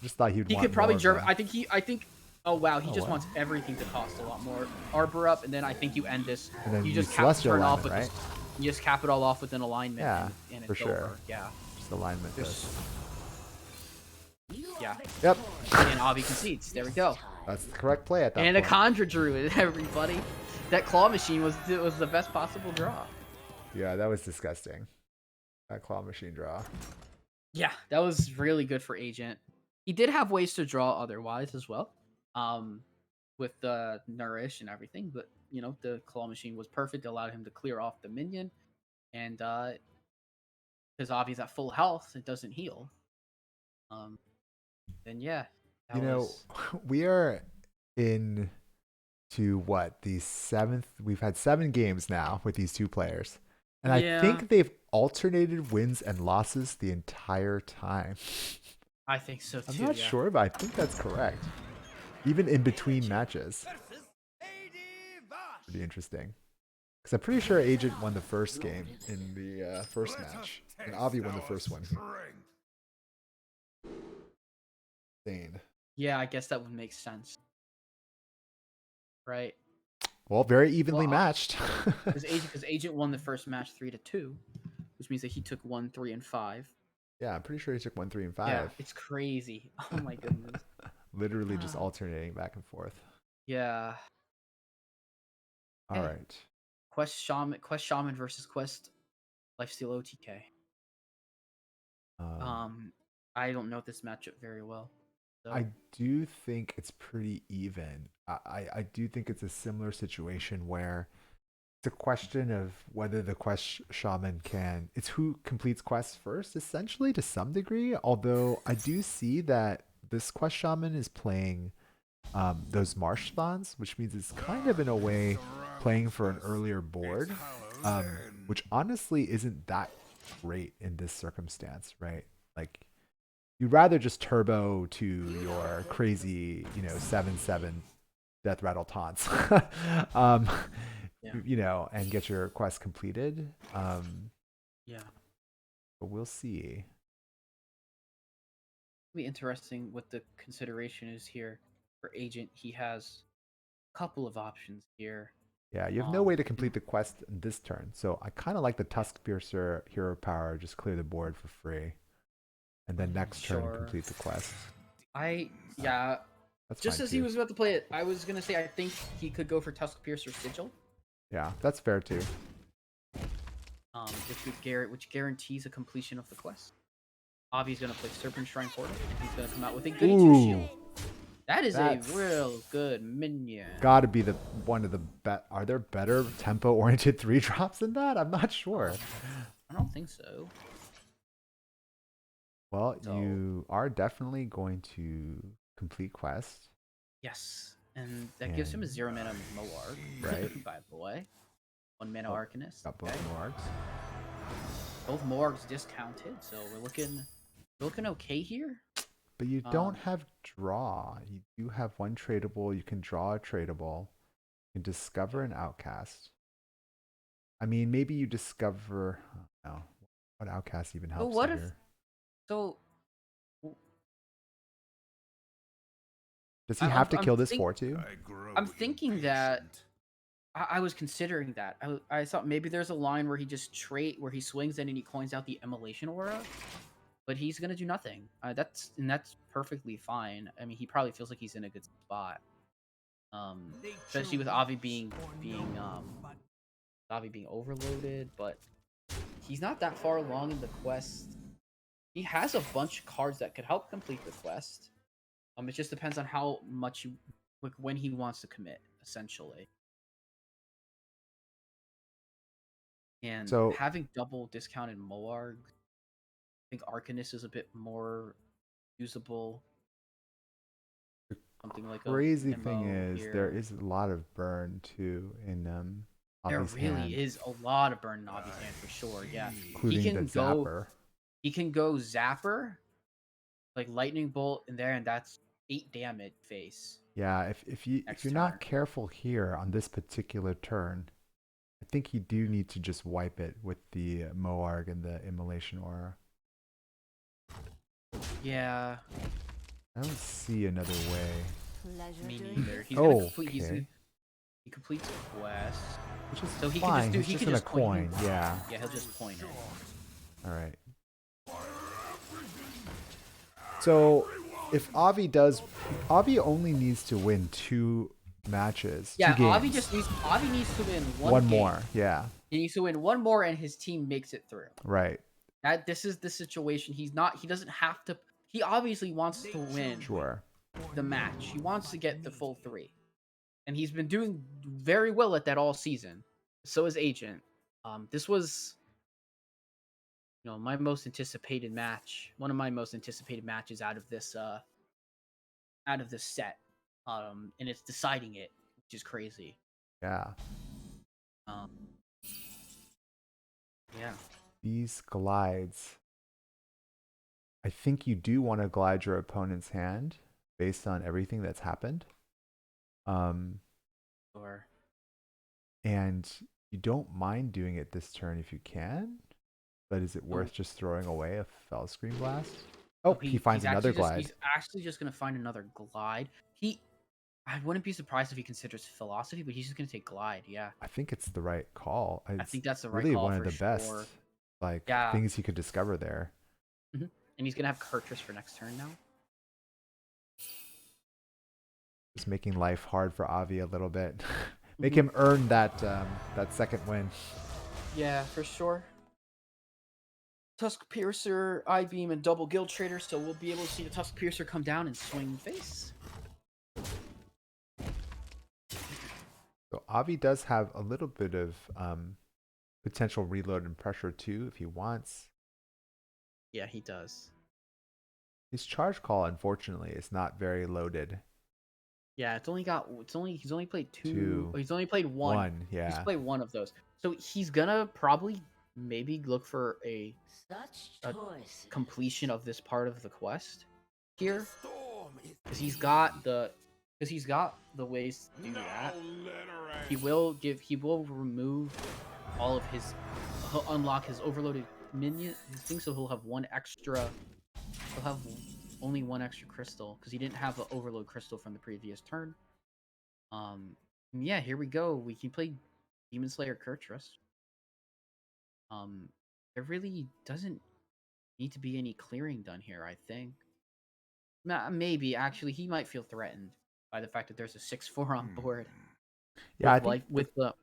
Just thought he'd He want could probably more of germinate. them. I think. Oh wow, he Oh, just wow. wants everything to cost a lot more. Arbor up, and then I think you end this. And then you you just Celestial turn off alignment, with right? this. You just cap it all off with an alignment. Yeah, and it's for sure. over. Yeah. Just alignment. Just, yeah. Yep. And Avi concedes. There we go. That's the correct play at that And a point. Conjure Druid, everybody. That claw machine was the best possible draw. Yeah, that was disgusting. That claw machine draw. Yeah, that was really good for Agent. He did have ways to draw otherwise as well, with the Nourish and everything. But you know, the claw machine was perfect. It allowed him to clear off the minion, and because Avi's at full health, it doesn't heal. Then yeah, that You know, was... we are in to what, the 7th? We've had 7 games now with these two players. And I think they've alternated wins and losses the entire time. I think so too. I'm not sure, but I think that's correct. Even in between matches. Pretty interesting. Because I'm pretty sure Agent won the first game in the first match. And Avi won the first one here. Insane. Yeah, I guess that would make sense. Right. Well, very evenly matched. Because Agent won the first match 3-2, which means that he took 1, 3, and 5. Yeah, I'm pretty sure he took 1, 3, and 5. Yeah, it's crazy. Oh my goodness. Literally just alternating back and forth. Yeah. All right. Quest Shaman versus Quest Lifesteal OTK. I don't know this matchup very well. So. I do think it's pretty even. I do think it's a similar situation where it's a question of whether the Quest Shaman can... It's who completes quests first, essentially, to some degree. Although I do see that this Quest Shaman is playing those Marsh Spawns, which means it's kind of, in a way, playing for an earlier board, which honestly isn't that great in this circumstance, right? Like, you'd rather just turbo to your crazy, 7/7 death rattle taunts, and get your quest completed. Yeah. But we'll see. It'll be interesting what the consideration is here for Agent. He has a couple of options here. Yeah, you have no way to complete the quest in this turn, so I kind of like the Tusk Piercer hero power. Just clear the board for free, and then next turn complete the quest. That's just fine as too. he was about to play it, I was gonna say I think he could go for Tusk Piercer Sigil. Yeah, that's fair too. Which guarantees a completion of the quest. Avi's gonna play Serpent Shrine Portal, and he's gonna come out with a goody two shield. That's a real good minion. Gotta be one of the best. Are there better tempo-oriented 3-drops than that? I'm not sure. I don't think so. Well, you are definitely going to complete quest. Yes, and that gives him a 0-mana Moarg. Right. By the way, 1-mana Arcanist. Got both Moargs. Both Moargs discounted, so we're looking okay here. But you don't have draw. You do have one tradable. You can draw a tradable. You can discover an outcast. I mean, maybe you discover... I don't know. What outcast even helps what you if... here? So... Does he have to kill this 4/2? I'm thinking that... I was considering that. I thought maybe there's a line where he just where he swings in and he coins out the Immolation Aura. But he's gonna do nothing. That's perfectly fine. I mean, he probably feels like he's in a good spot. Especially with Avi being overloaded, but he's not that far along in the quest. He has a bunch of cards that could help complete the quest. It just depends on how much when he wants to commit, essentially. And so, having double discounted Moarg, I think Arcanist is a bit more usable. Something like crazy thing is here. There is a lot of burn too in Avi's There really hand. is a lot of burn in Avi's hand for sure. Yeah, including the Zapper. He can go Zapper, like Lightning Bolt in there, and that's 8 damage face. Yeah, if Next you're turn. not careful here on this particular turn, I think you do need to just wipe it with the Moarg and the Immolation Aura. Yeah, I don't see another way. Pleasure me doing neither. this. He's gonna Oh, complete. okay. He completes quest. Which is So he fine. could just do. He's He just could gonna just point. coin. Yeah. Yeah, he'll just point it. All right. So if Avi only needs to win 2 matches, Yeah, 2 Avi games. Avi needs to win One game. more. Yeah. He needs to win one more, and his team makes it through. Right. This is the situation. He doesn't have to. He obviously wants to win Sure. the match. He wants to get the full 3, and he's been doing very well at that all season. So is Agent. This was, my most anticipated match. One of my most anticipated matches out of this set. And it's deciding it, which is crazy. Yeah. Um, yeah. These glides. I think you do want to glide your opponent's hand based on everything that's happened. Or And you don't mind doing it this turn if you can, but is it worth just throwing away a Fell Screen Blast? Oh, he finds another glide. He's actually just gonna find another glide. I wouldn't be surprised if he considers Philosophy, but he's just gonna take glide. Yeah, I think it's the right call. I think that's the right really call one of for the best sure. things he could discover there. And he's gonna have Kurtrus for next turn now. Just making life hard for Avi a little bit. Make him earn that second win. Yeah, for sure. Tusk Piercer, I-Beam, and double Guild Trader, so we'll be able to see the Tusk Piercer come down and swing face. So Avi does have a little bit of potential reload and pressure too if he wants. Yeah, he does. His charge call, unfortunately, is not very loaded. Yeah, he's only played Two. He's only played one. Yeah. He's played one of those. So he's gonna probably maybe look for a Choice. completion of this part of the quest here, because he's got the ways to do that. He will remove all of he'll unlock his overloaded minion thing, so he'll have only one extra crystal, because he didn't have the overload crystal from the previous turn. Yeah, here we go. We can play Demon Slayer Kurtrus. There really doesn't need to be any clearing done here, I think. Maybe, actually, he might feel threatened by the fact that there's a 6/4 on board. Yeah, The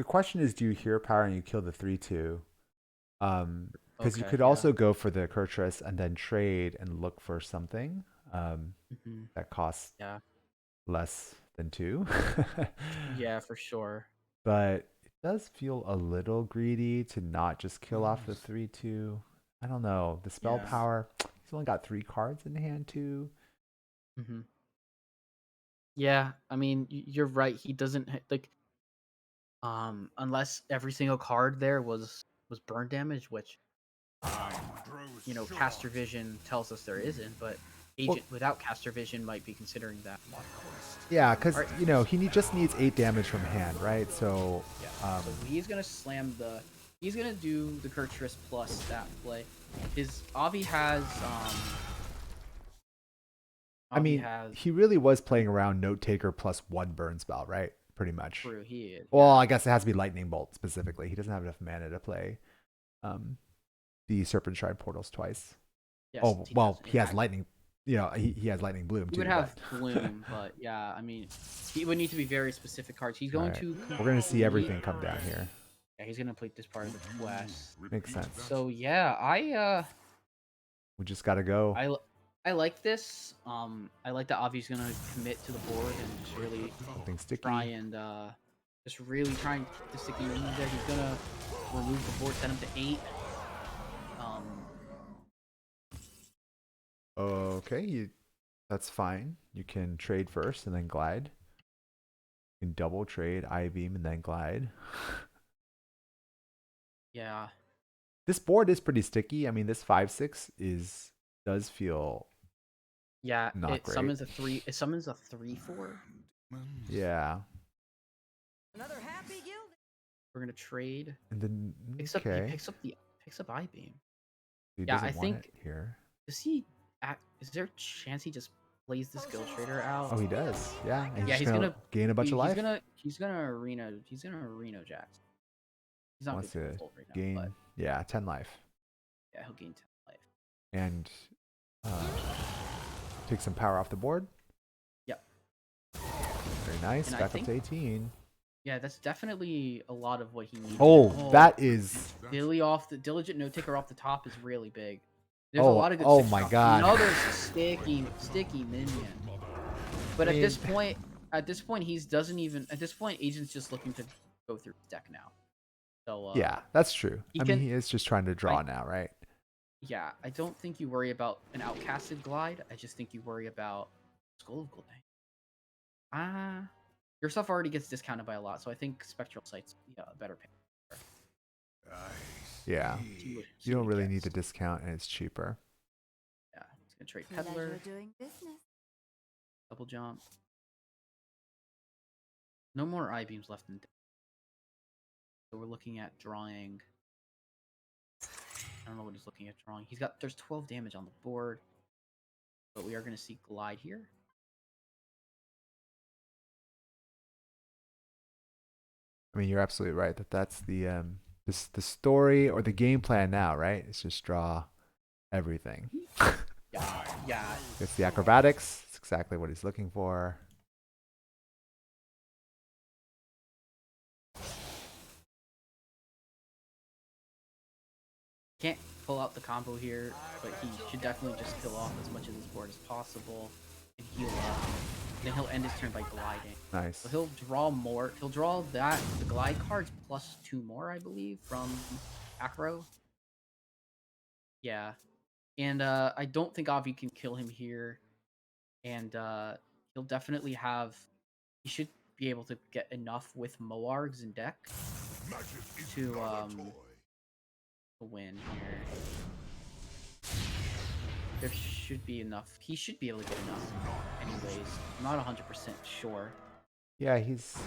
question is, do you hero power and you kill the 3/2? Because you Okay, could yeah. also go for the Kurtrus and then trade and look for something that costs less than 2. Yeah, for sure. But it does feel a little greedy to not just kill off the 3/2. I don't know. The spell power, he's only got 3 cards in hand too. Yeah, I mean, you're right. He doesn't unless every single card there was burn damage, which Caster Vision tells us there isn't, but Agent without Caster Vision might be considering that. Yeah, because he just needs 8 damage from hand, right? So so he's gonna he's gonna do the Kurtrus plus that play. His Avi has he really was playing around Note Taker plus 1 burn spell, right? Pretty much. True, he is. Well, I guess it has to be Lightning Bolt specifically. He doesn't have enough mana to play the Serpent Shroud portals twice. Yes, he has Lightning. He has Lightning Bloom too. He would have Bloom, but yeah, I mean, he would need to be very specific cards. He's going to. We're going to see everything come down here. Yeah, he's going to complete this part of the quest. Makes sense. So yeah, we just got to go. I like this. I like that Avi's gonna commit to the board and just really try and keep the sticky in there. He's gonna remove the board, set him to 8. Okay, that's fine. You can trade first and then glide. You can double trade, I-beam, and then glide. Yeah. This board is pretty sticky. I mean, this 5/6 does feel Yeah, Not it great. summons a 3. It summons a 3/4. Yeah. Another happy guild. We're gonna trade. And then He okay. picks up I beam. He Yeah, doesn't I want think. it here. Does he? Is there a chance he just plays the skill trader out? Oh, he does. Yeah. And Yeah, he's gonna gain a bunch of life. He's gonna arena Jax. He's not Wants going to to full right now, gain, but 10 life. yeah, he'll gain 10 life. And take some power off the board. Yep. Very nice. And Back up to 18. Yeah, that's definitely a lot of what he needs. Oh, that is. Diligent Note Taker off the top is really big. There's a Oh, lot of good. oh stick my stuff. God. Another sticky minion. But at this point, Agent's just looking to go through his deck now. So Yeah, that's true. he I mean, can- he is just trying to draw now, right? yeah, I don't think you worry about an outcasted glide. I just think you worry about Skull of Gul'dan. Your stuff already gets discounted by a lot, so I think Spectral Sight's a better pick. Yeah. See You don't what he really need gets. the discount, and it's cheaper. Yeah, he's gonna trade Peddler, Pleasure doing business. double jump. No more I beams left in. So we're looking at drawing. I don't know what he's looking at drawing. There's 12 damage on the board, but we are gonna see glide here. I mean, you're absolutely right that's the the story or the game plan now, right? It's just draw everything. Yeah. It's the acrobatics. It's exactly what he's looking for. Can't pull out the combo here, but he should definitely just kill off as much of this board as possible and heal up. Then he'll end his turn by gliding. Nice. So he'll draw more. He'll draw the glide cards plus 2 more, I believe, from Acro. Yeah. And I don't think Avi can kill him here. And he'll definitely have... He should be able to get enough with Moargs in deck to win here. There should be enough. He should be able to get enough anyways. I'm not 100% sure. Yeah, he's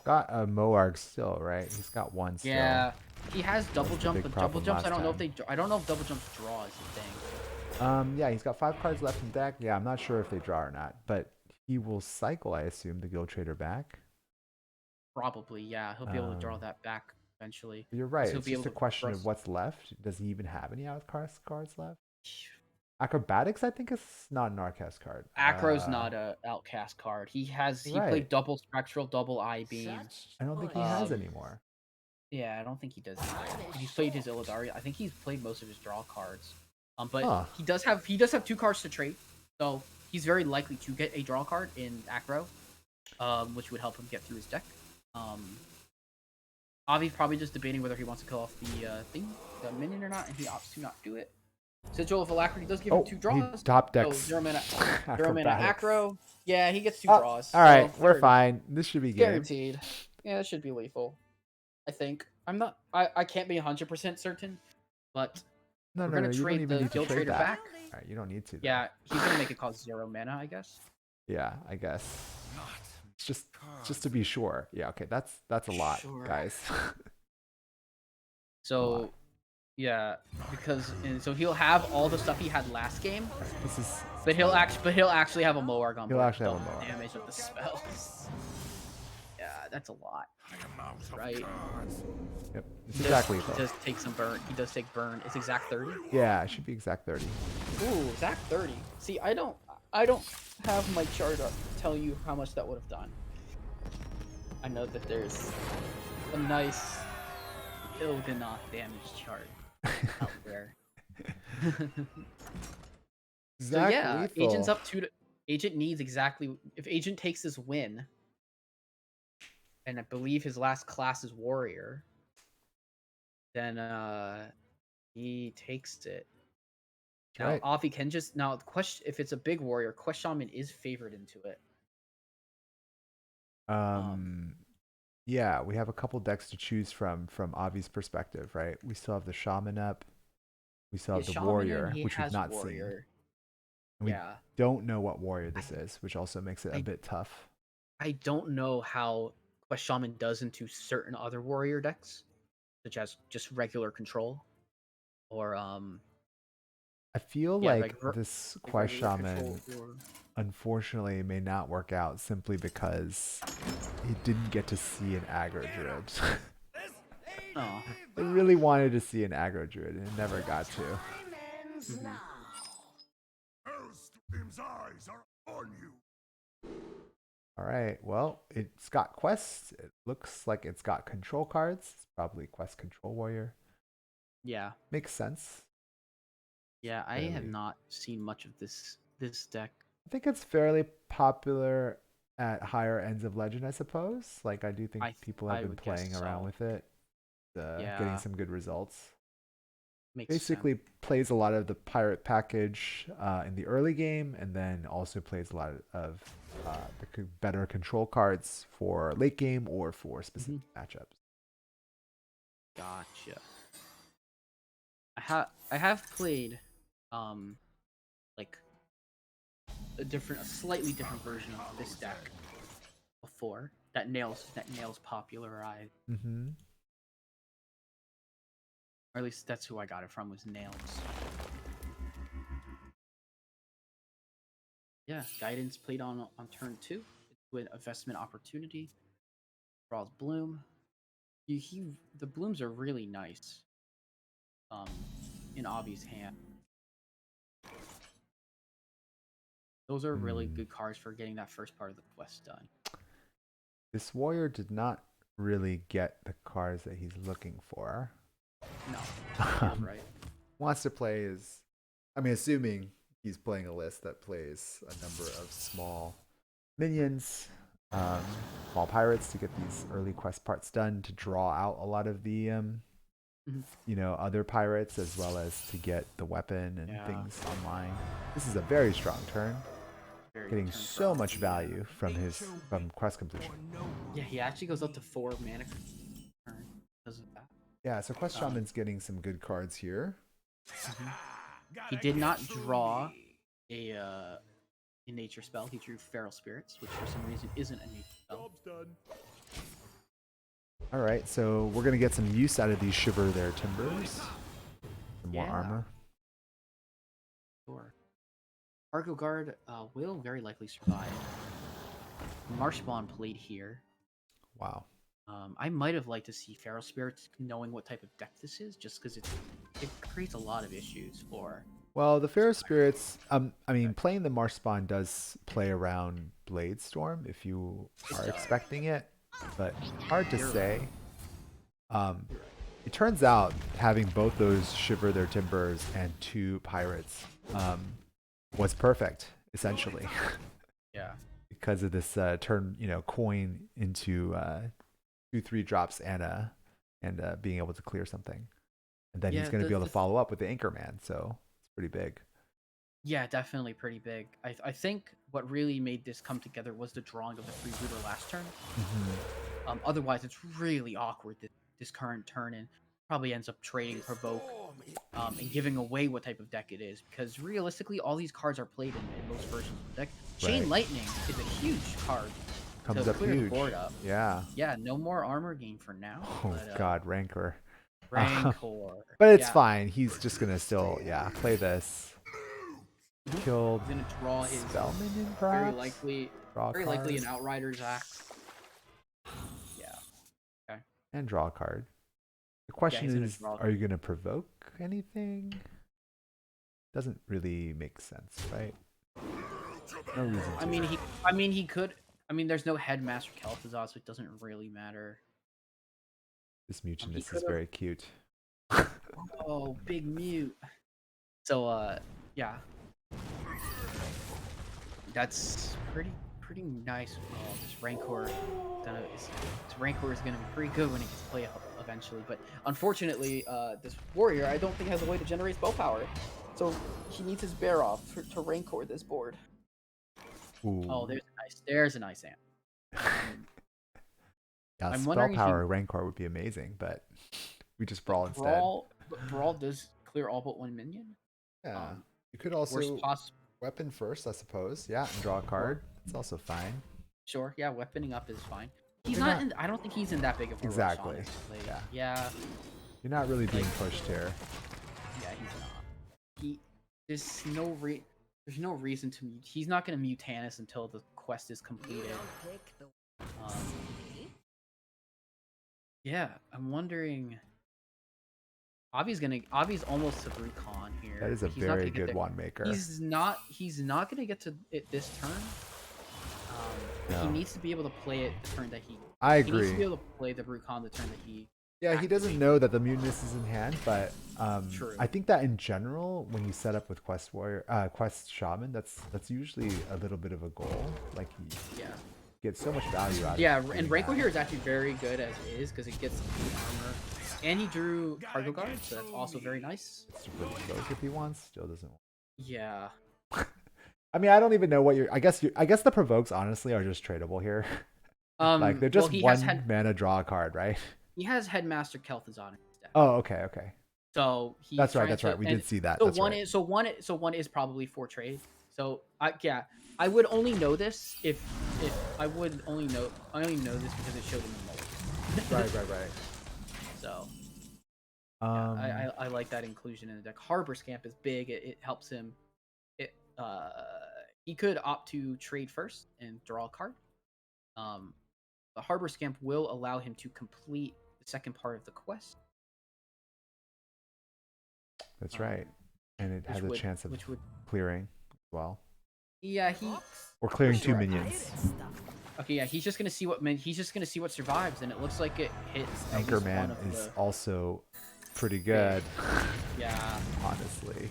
got a Moarg still, right? He's got one still. Yeah, he has double That's the jump, big but double problem jumps. I last don't know if time. I don't know if double jumps draw is the thing. Yeah, he's got 5 cards left in deck. Yeah, I'm not sure if they draw or not, but he will cycle, I assume, the Guild Trader back. Probably, yeah. He'll be able to draw that back eventually. You're right. He'll It's be just able a to question of cross- what's left. Does he even have any outcast cards left? Acrobatics, I think, is not an outcast card. Acro's not a outcast card. He Right. played double spectral, double I beam. I don't think he has anymore. Yeah, I don't think he does. He's played his Illidari. I think he's played most of his draw cards. But he does have 2 cards to trade, so he's very likely to get a draw card in Acro, which would help him get through his deck. Avi's probably just debating whether he wants to kill off the minion or not, and he opts to not do it. Sigil of Alacrity does give him 2 draws. He top So decks. 0 mana Acrobatics. Acro. Yeah, he gets 2 draws. All right, so we're they're fine. This should be good. Guaranteed. Yeah, it should be lethal. I think. I'm not. I can't be 100% certain, but No, we're no, gonna no. You don't trade even the need to Guild trade Trader that. back. All right, you don't need to. Though. Yeah, he's gonna make it cost 0 mana, I guess. Yeah, I guess. It's just to be sure. Yeah. Okay. That's a lot, Sure. guys. So, yeah, so he'll have all the stuff he had last game, This is. but he'll actually have a Moarg on board. He'll actually have a double Moarg. damage of the spells. Yeah, that's a lot, right? Yep. It's He exactly. does take some burn. He does take burn. It's exact 30. Yeah, it should be exact 30. Ooh, exact 30. See, I don't have my chart up to tell you how much that would have done. I know that there's a nice Il'gynoth damage chart out there. So yeah, lethal. Agent's up 2 to... Agent needs exactly... If Agent takes this win, and I believe his last class is Warrior, then he takes it. Now, Right. Avi can just... Now, the question, if it's a big Warrior, Quest Shaman is favored into it. Yeah, we have a couple decks to choose from Avi's perspective, right? We still have the Shaman up. We still have the Shaman, Warrior, he which we've has not Warrior. We Yeah. don't know what warrior this is, which also makes it a bit tough. I don't know how Quest Shaman does into certain other warrior decks, such as just regular control, or I feel yeah, like this like Quest regular control, Shaman or unfortunately may not work out simply because he didn't get to see an aggro druid. oh, I really wanted to see an aggro druid and never got to. Time ends now. Hellstream's eyes are on you. All right, well, it's got quests. It looks like it's got control cards. It's probably quest control warrior. yeah, Makes sense. yeah. I have Fairly. not seen much of this deck. I think it's fairly popular at higher ends of Legend, I suppose. Like, I do think people have I been would guess playing around so. with it, getting Yeah, some good results. makes Basically sense. plays a lot of the pirate package in the early game, and then also plays a lot of the better control cards for late game or for specific matchups. Gotcha. I have played, like a slightly different version of this deck before that nails popularized, Mm-hmm. or at least that's who I got it from, was Nails. Yeah, guidance played on turn 2 with investment opportunity. Draws bloom. The blooms are really nice. In Avi's hand, those are really good cards for getting that first part of the quest done. This warrior did not really get the cards that he's looking for. No, yeah, right. Wants to play is, I mean, assuming he's playing a list that plays a number of small minions, small pirates to get these early quest parts done to draw out a lot of the, other pirates, as well as to get the weapon and things online. This is a very strong turn. Getting so much value from quest completion. Yeah, he actually goes up to 4 mana per turn because of that. Yeah, so Quest Shaman's getting some good cards here. He did not draw a nature spell. He drew Feral Spirits, which for some reason isn't a nature spell. All right, so we're gonna get some use out of these Shiver Their Timbers. Some more armor. Sure. Cargo Guard will very likely survive. Marshbon played here. Wow. I might have liked to see Feral Spirits, knowing what type of deck this is, just because it creates a lot of issues for. Well, the Feral Spirits, I mean, playing the Marshbon does play around Blade Storm if you are expecting it, but hard to say. It turns out having both those Shiver Their Timbers and 2 pirates was perfect, essentially. Yeah. Because of this turn, coin into 2/3 drops and being able to clear something, and then he's going to be able to follow up with the Anchorman. So it's pretty big. Yeah, definitely pretty big. I think what really made this come together was the drawing of the freebooter last turn. Otherwise, it's really awkward this current turn, and probably ends up trading Provoke and giving away what type of deck it is, because realistically, all these cards are played in most versions of the deck. Chain Lightning is a huge card. Comes to up clear huge. The board up. Yeah. Yeah, no more armor gain for now. Oh but, God, Rancor. Rancor. But it's fine. He's just gonna still, play this. Killed. He's gonna draw his spell minion, very perhaps? likely an Outrider's Axe. Yeah. Okay. And draw a card. The question is, are you gonna provoke anything? Doesn't really make sense, right? No reason to. He could. I mean, there's no Headmaster Kel'Thuzad, so it doesn't really matter. This Mutinous is very cute. Oh, big mute. So, yeah. That's pretty nice. Oh, this Rancor. Rancor is gonna be pretty good when it gets played eventually, but unfortunately, this warrior I don't think has a way to generate spell power, so he needs his bear off to Rancor this board. Ooh. Oh, there's a nice amp. Yeah, spell power Rancor would be amazing, but we just brawl instead. Brawl does clear all but 1 minion. Yeah, you could also Weapon first, I suppose. Yeah, and draw a card. It's also fine. Sure, yeah, weaponing up is fine. He's You're not not- in. I don't think he's in that big of a Exactly, rush, honestly. yeah. Yeah, You're not really being pushed here. yeah, he's not. There's there's no reason to mute. He's not gonna Mutanus until the quest is completed. Pick the Um, yeah, I'm wondering. Avi's almost to Brucon here. That is a He's not very gonna get good there. wand maker. He's not gonna get to it this turn. No. He needs to be able to play it the turn that he. I He needs to be agree. able to play the Brucon the turn that he. Yeah, he doesn't know that the mutinous is in hand, but True. I think that in general, when you set up with Quest Shaman, that's usually a little bit of a goal. Like he Yeah. gets so much value out Yeah, of it. and Reiko here is actually very good as is because it gets complete armor, and he drew cargo guard, so that's also very nice. Super provoke if he wants. Still doesn't. Yeah. I mean, I don't even know what you're. I guess the provokes honestly are just tradable here. Like they're just he one has mana draw card, right? He has Headmaster Kel'Thuzon in his deck. Oh, okay. So he's That's right. trying That's right. We and did see that. So That's one right. is one is probably for trade. So I would only know this if I only know this because it showed in the mold. Right. So Um, I like that inclusion in the deck. Harbor Scamp is big. It helps him. He could opt to trade first and draw a card. The Harbor Scamp will allow him to complete the second part of the quest. that's right. And it has a chance of clearing as well. Yeah, Or clearing two sure. minions. Okay, yeah, he's just gonna see what survives, and it looks like it hits. at least one Anchorman of is the- also pretty good. Yeah, Honestly.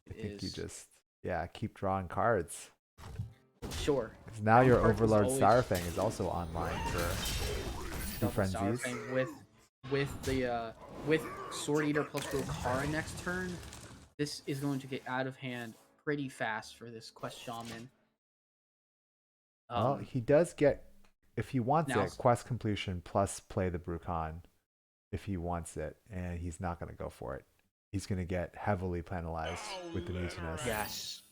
I it think you is. just keep drawing cards. Sure. 'Cause now your Cards is Overlord always- Sourfang is also online for two Double Sour frenzies. Fang with Sword Eater plus Rokara next turn. This is going to get out of hand pretty fast for this Quest Shaman. Well, he does get, if he wants now- it, quest completion plus play the Brucon if he wants it, and he's not going to go for it. He's going to get heavily penalized with the mutinous. Yes.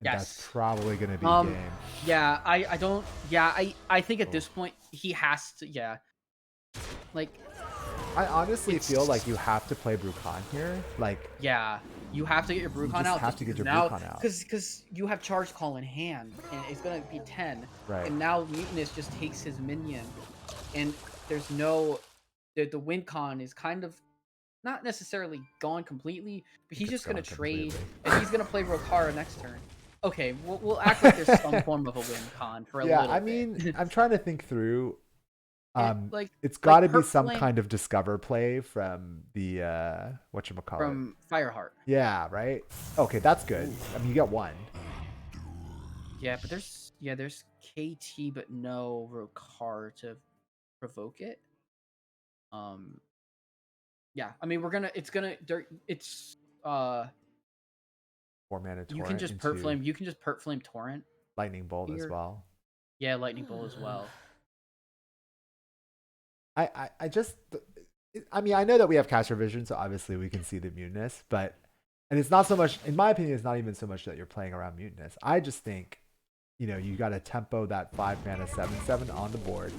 And Yes. that's probably going to be game. Yeah, I don't. Yeah, I think at this point he has to. Yeah. Like, I honestly feel like you have to play Brucon here. Like, yeah, you have to get your Brucon just out. have to get your now, Brucon out. because you have Charge Call in hand, and it's gonna be 10. Right. And now Mutinous just takes his minion, and there's no. The win con is kind of not necessarily gone completely, but he's It's just gonna gone trade, completely. and he's gonna play Rokara next turn. Okay, we'll act like there's some form of a win con for a yeah, little I bit. mean, I'm trying to think through. Like It's got to like be some Purple kind of discover play from the whatchamacallit. from Fireheart. Yeah, right. Okay, that's good. I mean, you get one. Yeah, but there's KT but no Rokar to provoke it. Yeah, I mean it's 4-mana torrent. you can just perp flame torrent. lightning bolt as here. well. Yeah, lightning bolt as well. I just, I mean, I know that we have caster vision, so obviously we can see the mutinous, but, and it's not so much, in my opinion, it's not even so much that you're playing around mutinous. I just think, you got to tempo that 5-mana 7/7 on the board,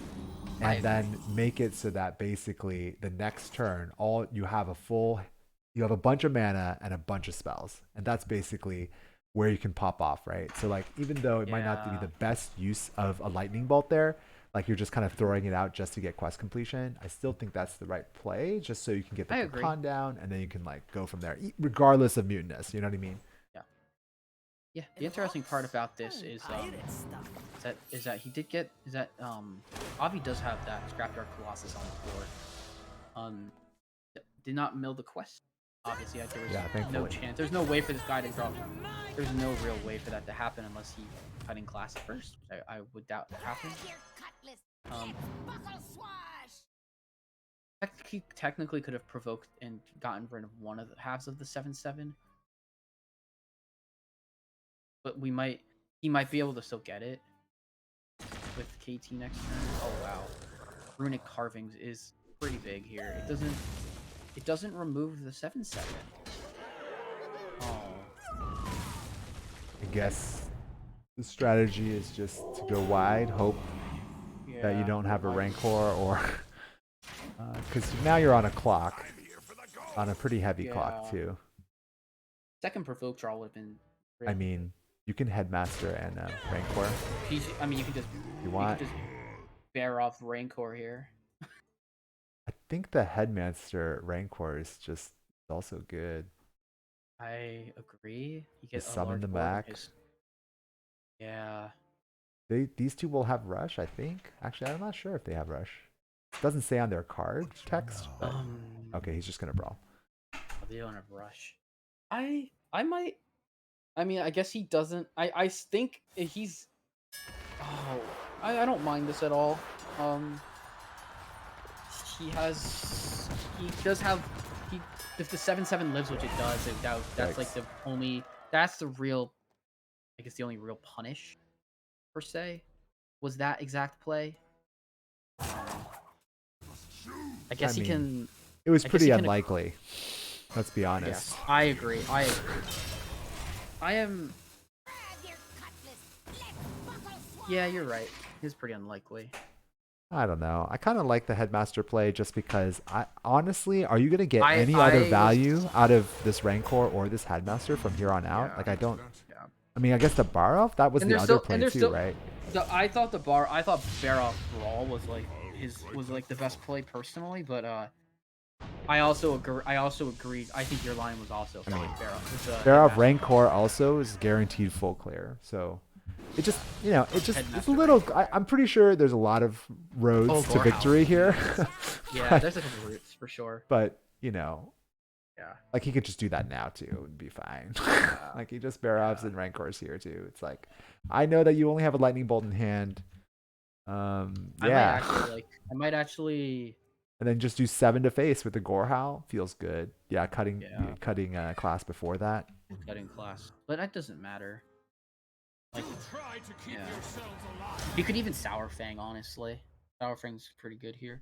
and then make it so that basically the next turn, you have a bunch of mana and a bunch of spells, and that's basically where you can pop off, right? So like, even though it might not be the best use of a lightning bolt there, like you're just kind of throwing it out just to get quest completion, I still think that's the right play, just so you can get the con down, and then you can like go from there, regardless of mutinous. You know what I mean? Yeah. The interesting part about this is Avi does have that Scrapyard Colossus on the board. Did not mill the quest. Obviously, there was no thankfully. chance. There's no way for this guy to draw. There's no real way for that to happen unless he cut in class first, which I would doubt that happens. He technically could have provoked and gotten rid of one of the halves of the 7/7, but he might be able to still get it with KT next turn. Oh wow, Runic Carvings is pretty big here. It doesn't remove the 7/7. Oh. guess the strategy is just to go wide, hope that you don't have a Rancor or because now you're on a clock, on a pretty heavy clock too. Second provoke draw would have been. I mean, you can Headmaster and Rancor. I mean, you can just. You want? You can just bear off Rancor here. I think the Headmaster Rancor is just also good. I agree. You get just summon them back. Yeah. These two will have rush, I think. Actually, I'm not sure if they have rush. It doesn't say on their card text. But... okay, he's just gonna brawl. They don't have rush. I might. I mean, I guess he doesn't. I think he's. Oh, I don't mind this at all. He does have. If the 7/7 lives, which it does, that's like the only. That's the real. I guess the only real punish, per se, was that exact play. I guess he can. It was pretty unlikely. Let's be honest. Yes, I agree. I am. Yeah, you're right. It's pretty unlikely. I don't know. I kind of like the Headmaster play just because honestly, are you going to get any other value out of this Rancor or this Headmaster from here on out? Like, I don't. Yeah. I mean, I guess the Barov, that was the other play too, right? I thought Barov Brawl was like the best play personally, but I also agreed. I think your line was also fine. Barov Rancor also is guaranteed full clear, so. It just, it's a little. I'm pretty sure there's a lot of roads to victory here. Yeah, there's a couple routes for sure. But like he could just do that now too. It would be fine. Like he just Barovs and Rancors here too. It's like, I know that you only have a lightning bolt in hand. I might actually. And then just do 7 to face with the Gorehowl feels good. Yeah, cutting class before that. Cutting class, but that doesn't matter. Like, you could even Sour Fang, honestly. Sour Fang's pretty good here.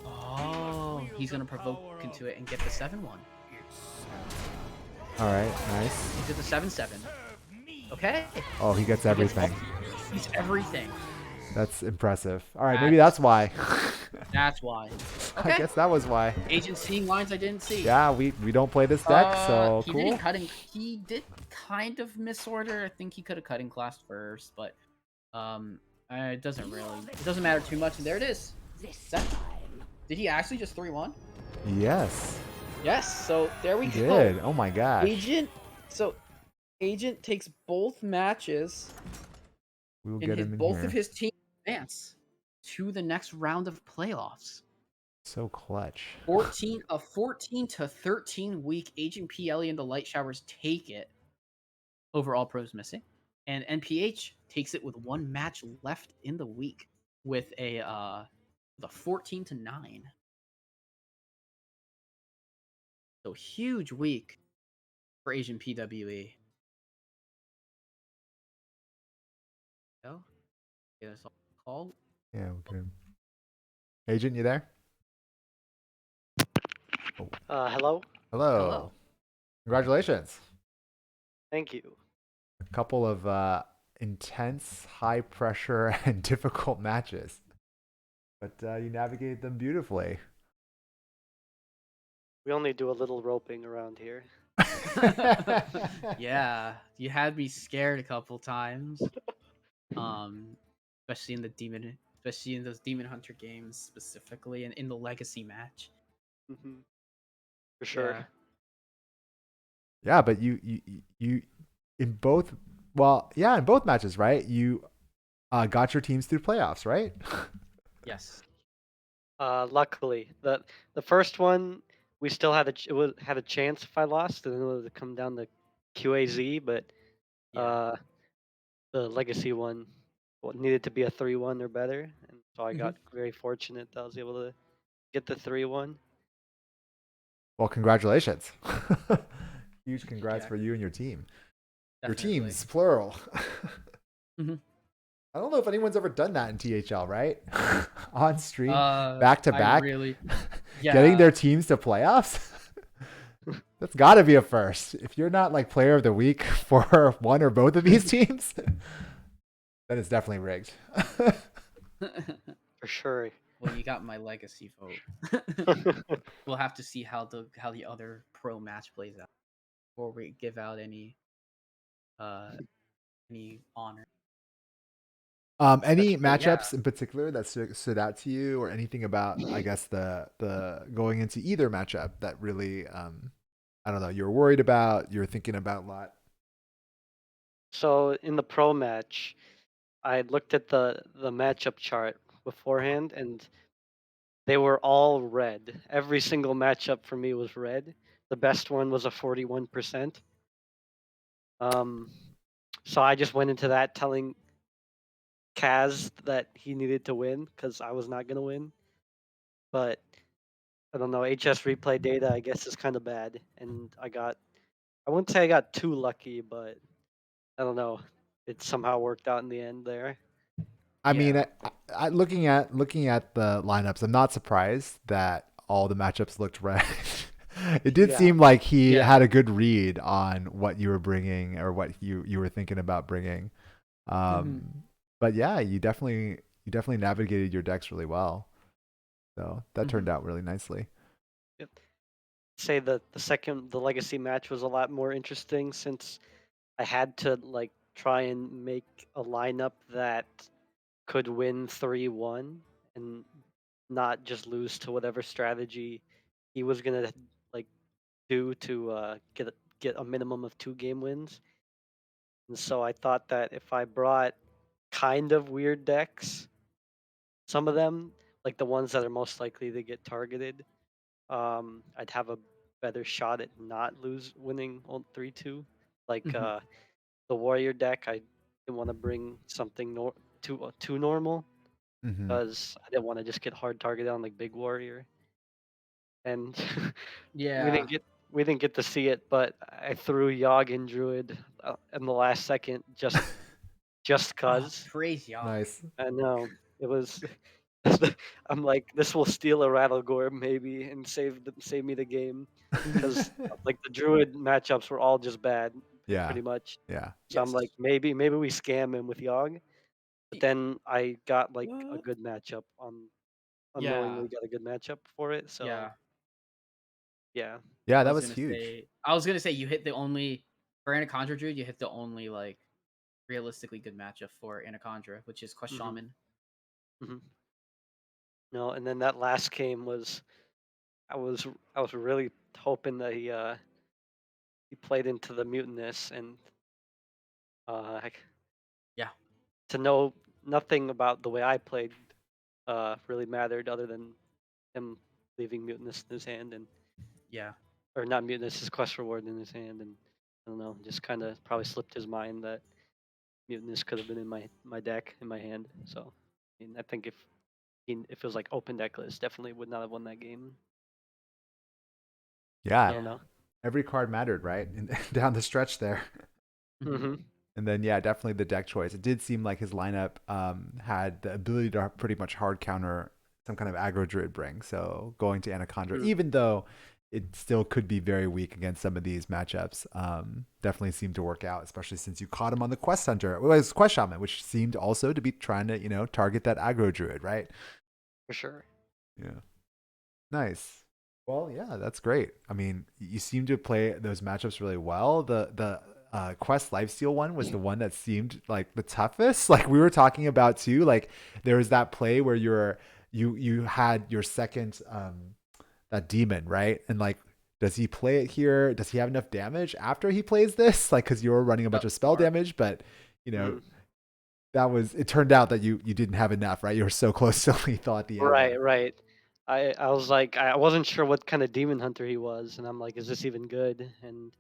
Oh, he's gonna provoke into it and get the 7/1. All right, nice. He did the 7/7. Okay. Oh, he gets everything. He's everything. That's impressive. All right, maybe that's why. That's why. Okay. I guess that was why. Agent seeing lines I didn't see. Yeah, we don't play this deck, so cool. He did kind of misorder. I think he could have cutting class first, but it doesn't matter too much. And there it is. Did he actually just 3/1? Yes. Yes. So there we go. Did. Oh my gosh. Agent takes both matches. We'll get him in both here. Of his team advance to the next round of playoffs. So clutch. 14 to 13 week Agent PLE and the Light Showers take it over All Pros missing, and NPH takes it with 1 match left in the week with a 14 to 9. So huge week for Agent PWE. Go. Get us all called. Yeah, we can. Agent, you there? Oh. Hello? Hello. Congratulations. Thank you. A couple of intense, high pressure, and difficult matches. But you navigated them beautifully. We only do a little roping around here. Yeah, you had me scared a couple times. Especially in those Demon Hunter games specifically, and in the Legacy match. Mm-hmm. For sure. Yeah, but you in both matches, right? You got your teams through playoffs, right? Yes. Luckily, the first one we still had a chance if I lost, and then it would come down to QAZ, but the Legacy one needed to be a 3/1 or better, and so I got very fortunate that I was able to get the 3/1. Well, congratulations. Huge congrats for you and your team. Definitely. Your teams, plural. Mm-hmm. I don't know if anyone's ever done that in THL, right? On stream, back to back, really, getting their teams to playoffs. That's got to be a first. If you're not like player of the week for one or both of these teams, then it's definitely rigged. For sure. Well, you got my legacy vote. We'll have to see how the other pro match plays out before we give out uh any honor. Any But yeah, matchups in particular that stood out to you, or anything about, I guess, the going into either matchup that really, I don't know, you were worried about, you were thinking about a lot? So in the pro match, I looked at the matchup chart beforehand, and they were all red. Every single matchup for me was red. The best one was a 41%. Um, so I just went into that telling Kaz that he needed to win because I was not gonna win. But I don't know. HS replay data, I guess, is kind of bad, and I wouldn't say I got too lucky, but I don't know. It somehow worked out in the end there. I mean, yeah, looking at the lineups, I'm not surprised that all the matchups looked red. It did Yeah. seem like he Yeah. had a good read on what you were bringing or what you were thinking about bringing. But yeah, you definitely navigated your decks really well. So that turned out really nicely. Yep. Say the legacy match was a lot more interesting since I had to like try and make a lineup that could win 3-1 and not just lose to whatever strategy he was gonna like do to get a minimum of 2 game wins. And so I thought that if I brought kind of weird decks, some of them, like the ones that are most likely to get targeted, I'd have a better shot at not winning on 3-2. Like the warrior deck, I didn't want to bring something too normal Mm-hmm. because I didn't want to just get hard targeted on like big warrior. And we yeah. didn't get we didn't get to see it, but I threw Yogg and Druid in the last second just Oh, cause. praise y'all. Nice. I know it was. I'm like, this will steal a Rattlegore maybe and save me the game, because like the Druid matchups were all just bad, Yeah. pretty much. Yeah. So I'm Yes. like, maybe we scam him with Yogg, but then I got like a What? good matchup on Yeah. unknowingly got a good matchup for it. So Yeah. yeah. Yeah, I that was was gonna huge. say. I was gonna say you hit the only for Anacondra Druid. You hit the only like realistically good matchup for Anacondra, which is Quest hmm Shaman. hmm No, and then that last game was I was I was really hoping that he played into the mutinous and uh Yeah. to know nothing about the way I played really mattered other than him leaving mutinous in his hand, and Yeah. or not mutinous, his quest reward in his hand, and I don't know, just kind of probably slipped his mind that mutinous could have been in my deck in my hand. So I mean, I think if it was like open deck list, definitely would not have won that game. I Yeah. don't Yeah. know. Every card mattered, right? And down the stretch there. hmm And then yeah, definitely the deck choice. It did seem like his lineup had the ability to pretty much hard counter some kind of aggro druid bring. So going to Anacondra, mm even though it still could be very weak against some of these matchups, definitely seemed to work out, especially since you caught him on the Quest Hunter. Well, it was Quest Shaman, which seemed also to be trying to, target that aggro druid, right? For sure. Yeah. Nice. Well, yeah, that's great. I mean, you seem to play those matchups really well. The Quest Lifesteal one was the one that seemed like the toughest. Like we were talking about too. Like there was that play where you had your second that demon, right? And like, does he play it here? Does he have enough damage after he plays this? Like, because you were running a bunch That of spell part. damage, but you know Mm. it turned out that you didn't have enough, right? You were so close to lethal at the end Right, there. right. I was like, I wasn't sure what kind of demon hunter he was, and I'm like, is this even good? And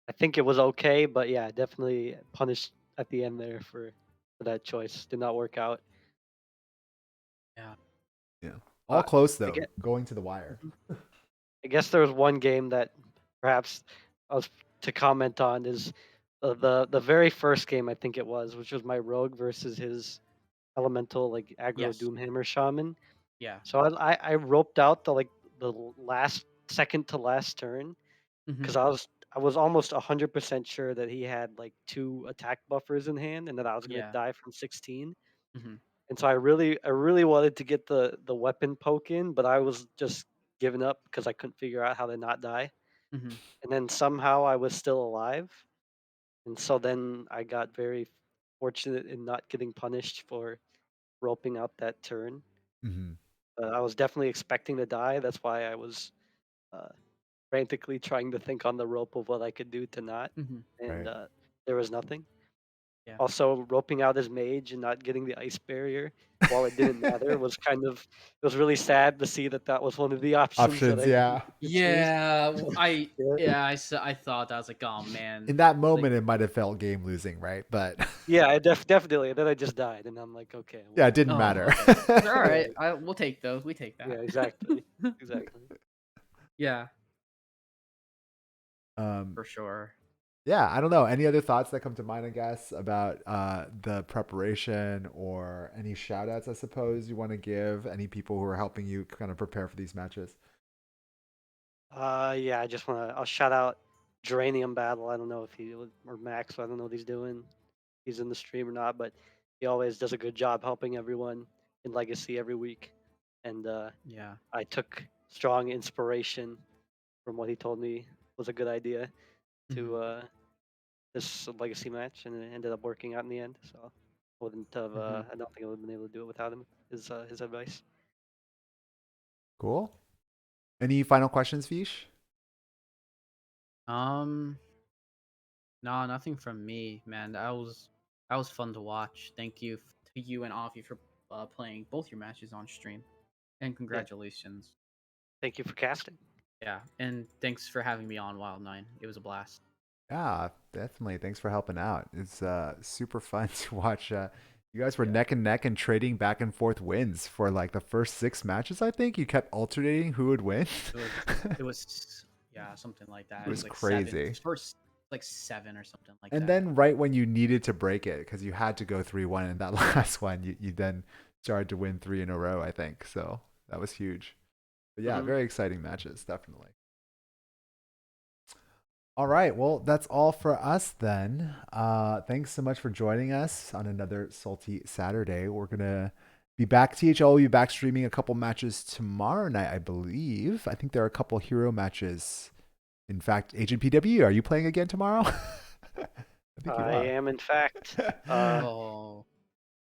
I think it was okay, but yeah, definitely punished at the end there for that choice. Did not work out. Yeah. Yeah. All Uh, close I though, get. going to the wire. I guess there was one game that perhaps I was to comment on is the very first game I think it was, which was my rogue versus his elemental like aggro Yes. doomhammer shaman. Yeah. So I roped out the last second to last turn Mhm. because I was almost 100% sure that he had like 2 attack buffers in hand and that I was gonna Yeah. die from 16. Mhm. And so I really wanted to get the weapon poke in, but I was just giving up because I couldn't figure out how to not die. Mhm. And then somehow I was still alive. And so then I got very fortunate in not getting punished for roping out that turn. Hmm. I was definitely expecting to die. That's why I was uh, frantically trying to think on the rope of what I could do to not. Mhm. And Right. there was nothing. Yeah. Also, roping out as mage and not getting the ice barrier, while it didn't matter, was it was really sad to see that that was one of the options that Options, I yeah. could choose. Yeah, Yeah. I thought that. I was like, "Oh, man." In that Like, moment, it might have felt game losing, right? But Yeah, I definitely. Then I just died, and I'm like, okay, yeah, it well, didn't "Oh, matter. okay." I was like, yeah, "Alright, we'll take those. We take yeah, that." exactly, exactly. Yeah, um, for sure. yeah, I don't know. Any other thoughts that come to mind, I guess, about the preparation or any shout outs, I suppose, you want to give? Any people who are helping you kind of prepare for these matches? Yeah, I'll shout out Geranium Battle. I don't know if or Max. I don't know what he's doing. He's in the stream or not, but he always does a good job helping everyone in Legacy every week. And Yeah. I took strong inspiration from what he told me was a good idea to Mhm. this Legacy match, and it ended up working out in the end. So wouldn't have. Mhm. I don't think I would have been able to do it without him. His advice. Cool. Any final questions, Fish? Um, no, nothing from me, man. That was fun to watch. Thank you to you and Avi for playing both your matches on stream, and Yeah. congratulations. Thank you for casting. Yeah, and thanks for having me on Wild Nine. It was a blast. Yeah, definitely. Thanks for helping out. It's super fun to watch. You guys were Yeah. neck and neck and trading back and forth wins for like the first 6 matches, I think. You kept alternating who would win. It was yeah, something like that. It It was was like seven. crazy. First like 7 or something like And that. then right when you needed to break it, because you had to go 3-1 in that last one, you then started to win 3 in a row, I think. So that was huge. But yeah, Mhm. very exciting matches, definitely. All right, well, that's all for us then. Thanks so much for joining us on another Salty Saturday. We're gonna be back. THL will be back streaming a couple matches tomorrow night, I believe. I think there are a couple hero matches. In fact, Agent PW, are you playing again tomorrow? I think you I are. am, in fact. Oh,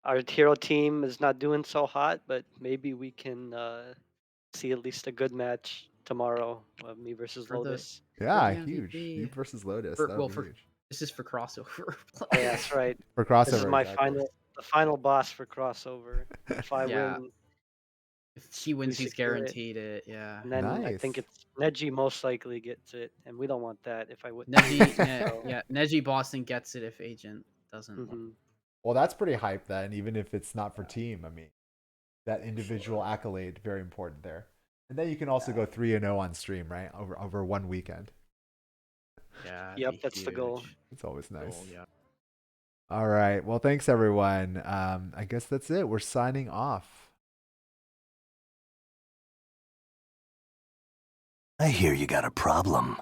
Our hero team is not doing so hot, but maybe we can see at least a good match tomorrow. Me versus for the Lotus. for Yeah, the huge. You MVP. versus Lotus. For That would well, be for huge. this is for crossover Oh yeah, play. that's right. For This is crossover, my exactly. the final boss for crossover. If I Yeah, win, if he we wins, he's secure it, guaranteed it. Yeah. and then I think Nice. it's Neji most likely gets it, and we don't want that if I would lose. So, Yeah, Neji Boston gets it if Agent doesn't. mhm. Well, that's pretty hype then, even if it's not for team. I mean, that For individual sure. accolade, very important there. And then you can also Yeah. go 3-0 on stream, right? Over one weekend. Yeah, it'd Yep, be that's the goal. huge. It's always nice. Goal, yeah. All right. Well, thanks everyone. I guess that's it. We're signing off. I hear you got a problem.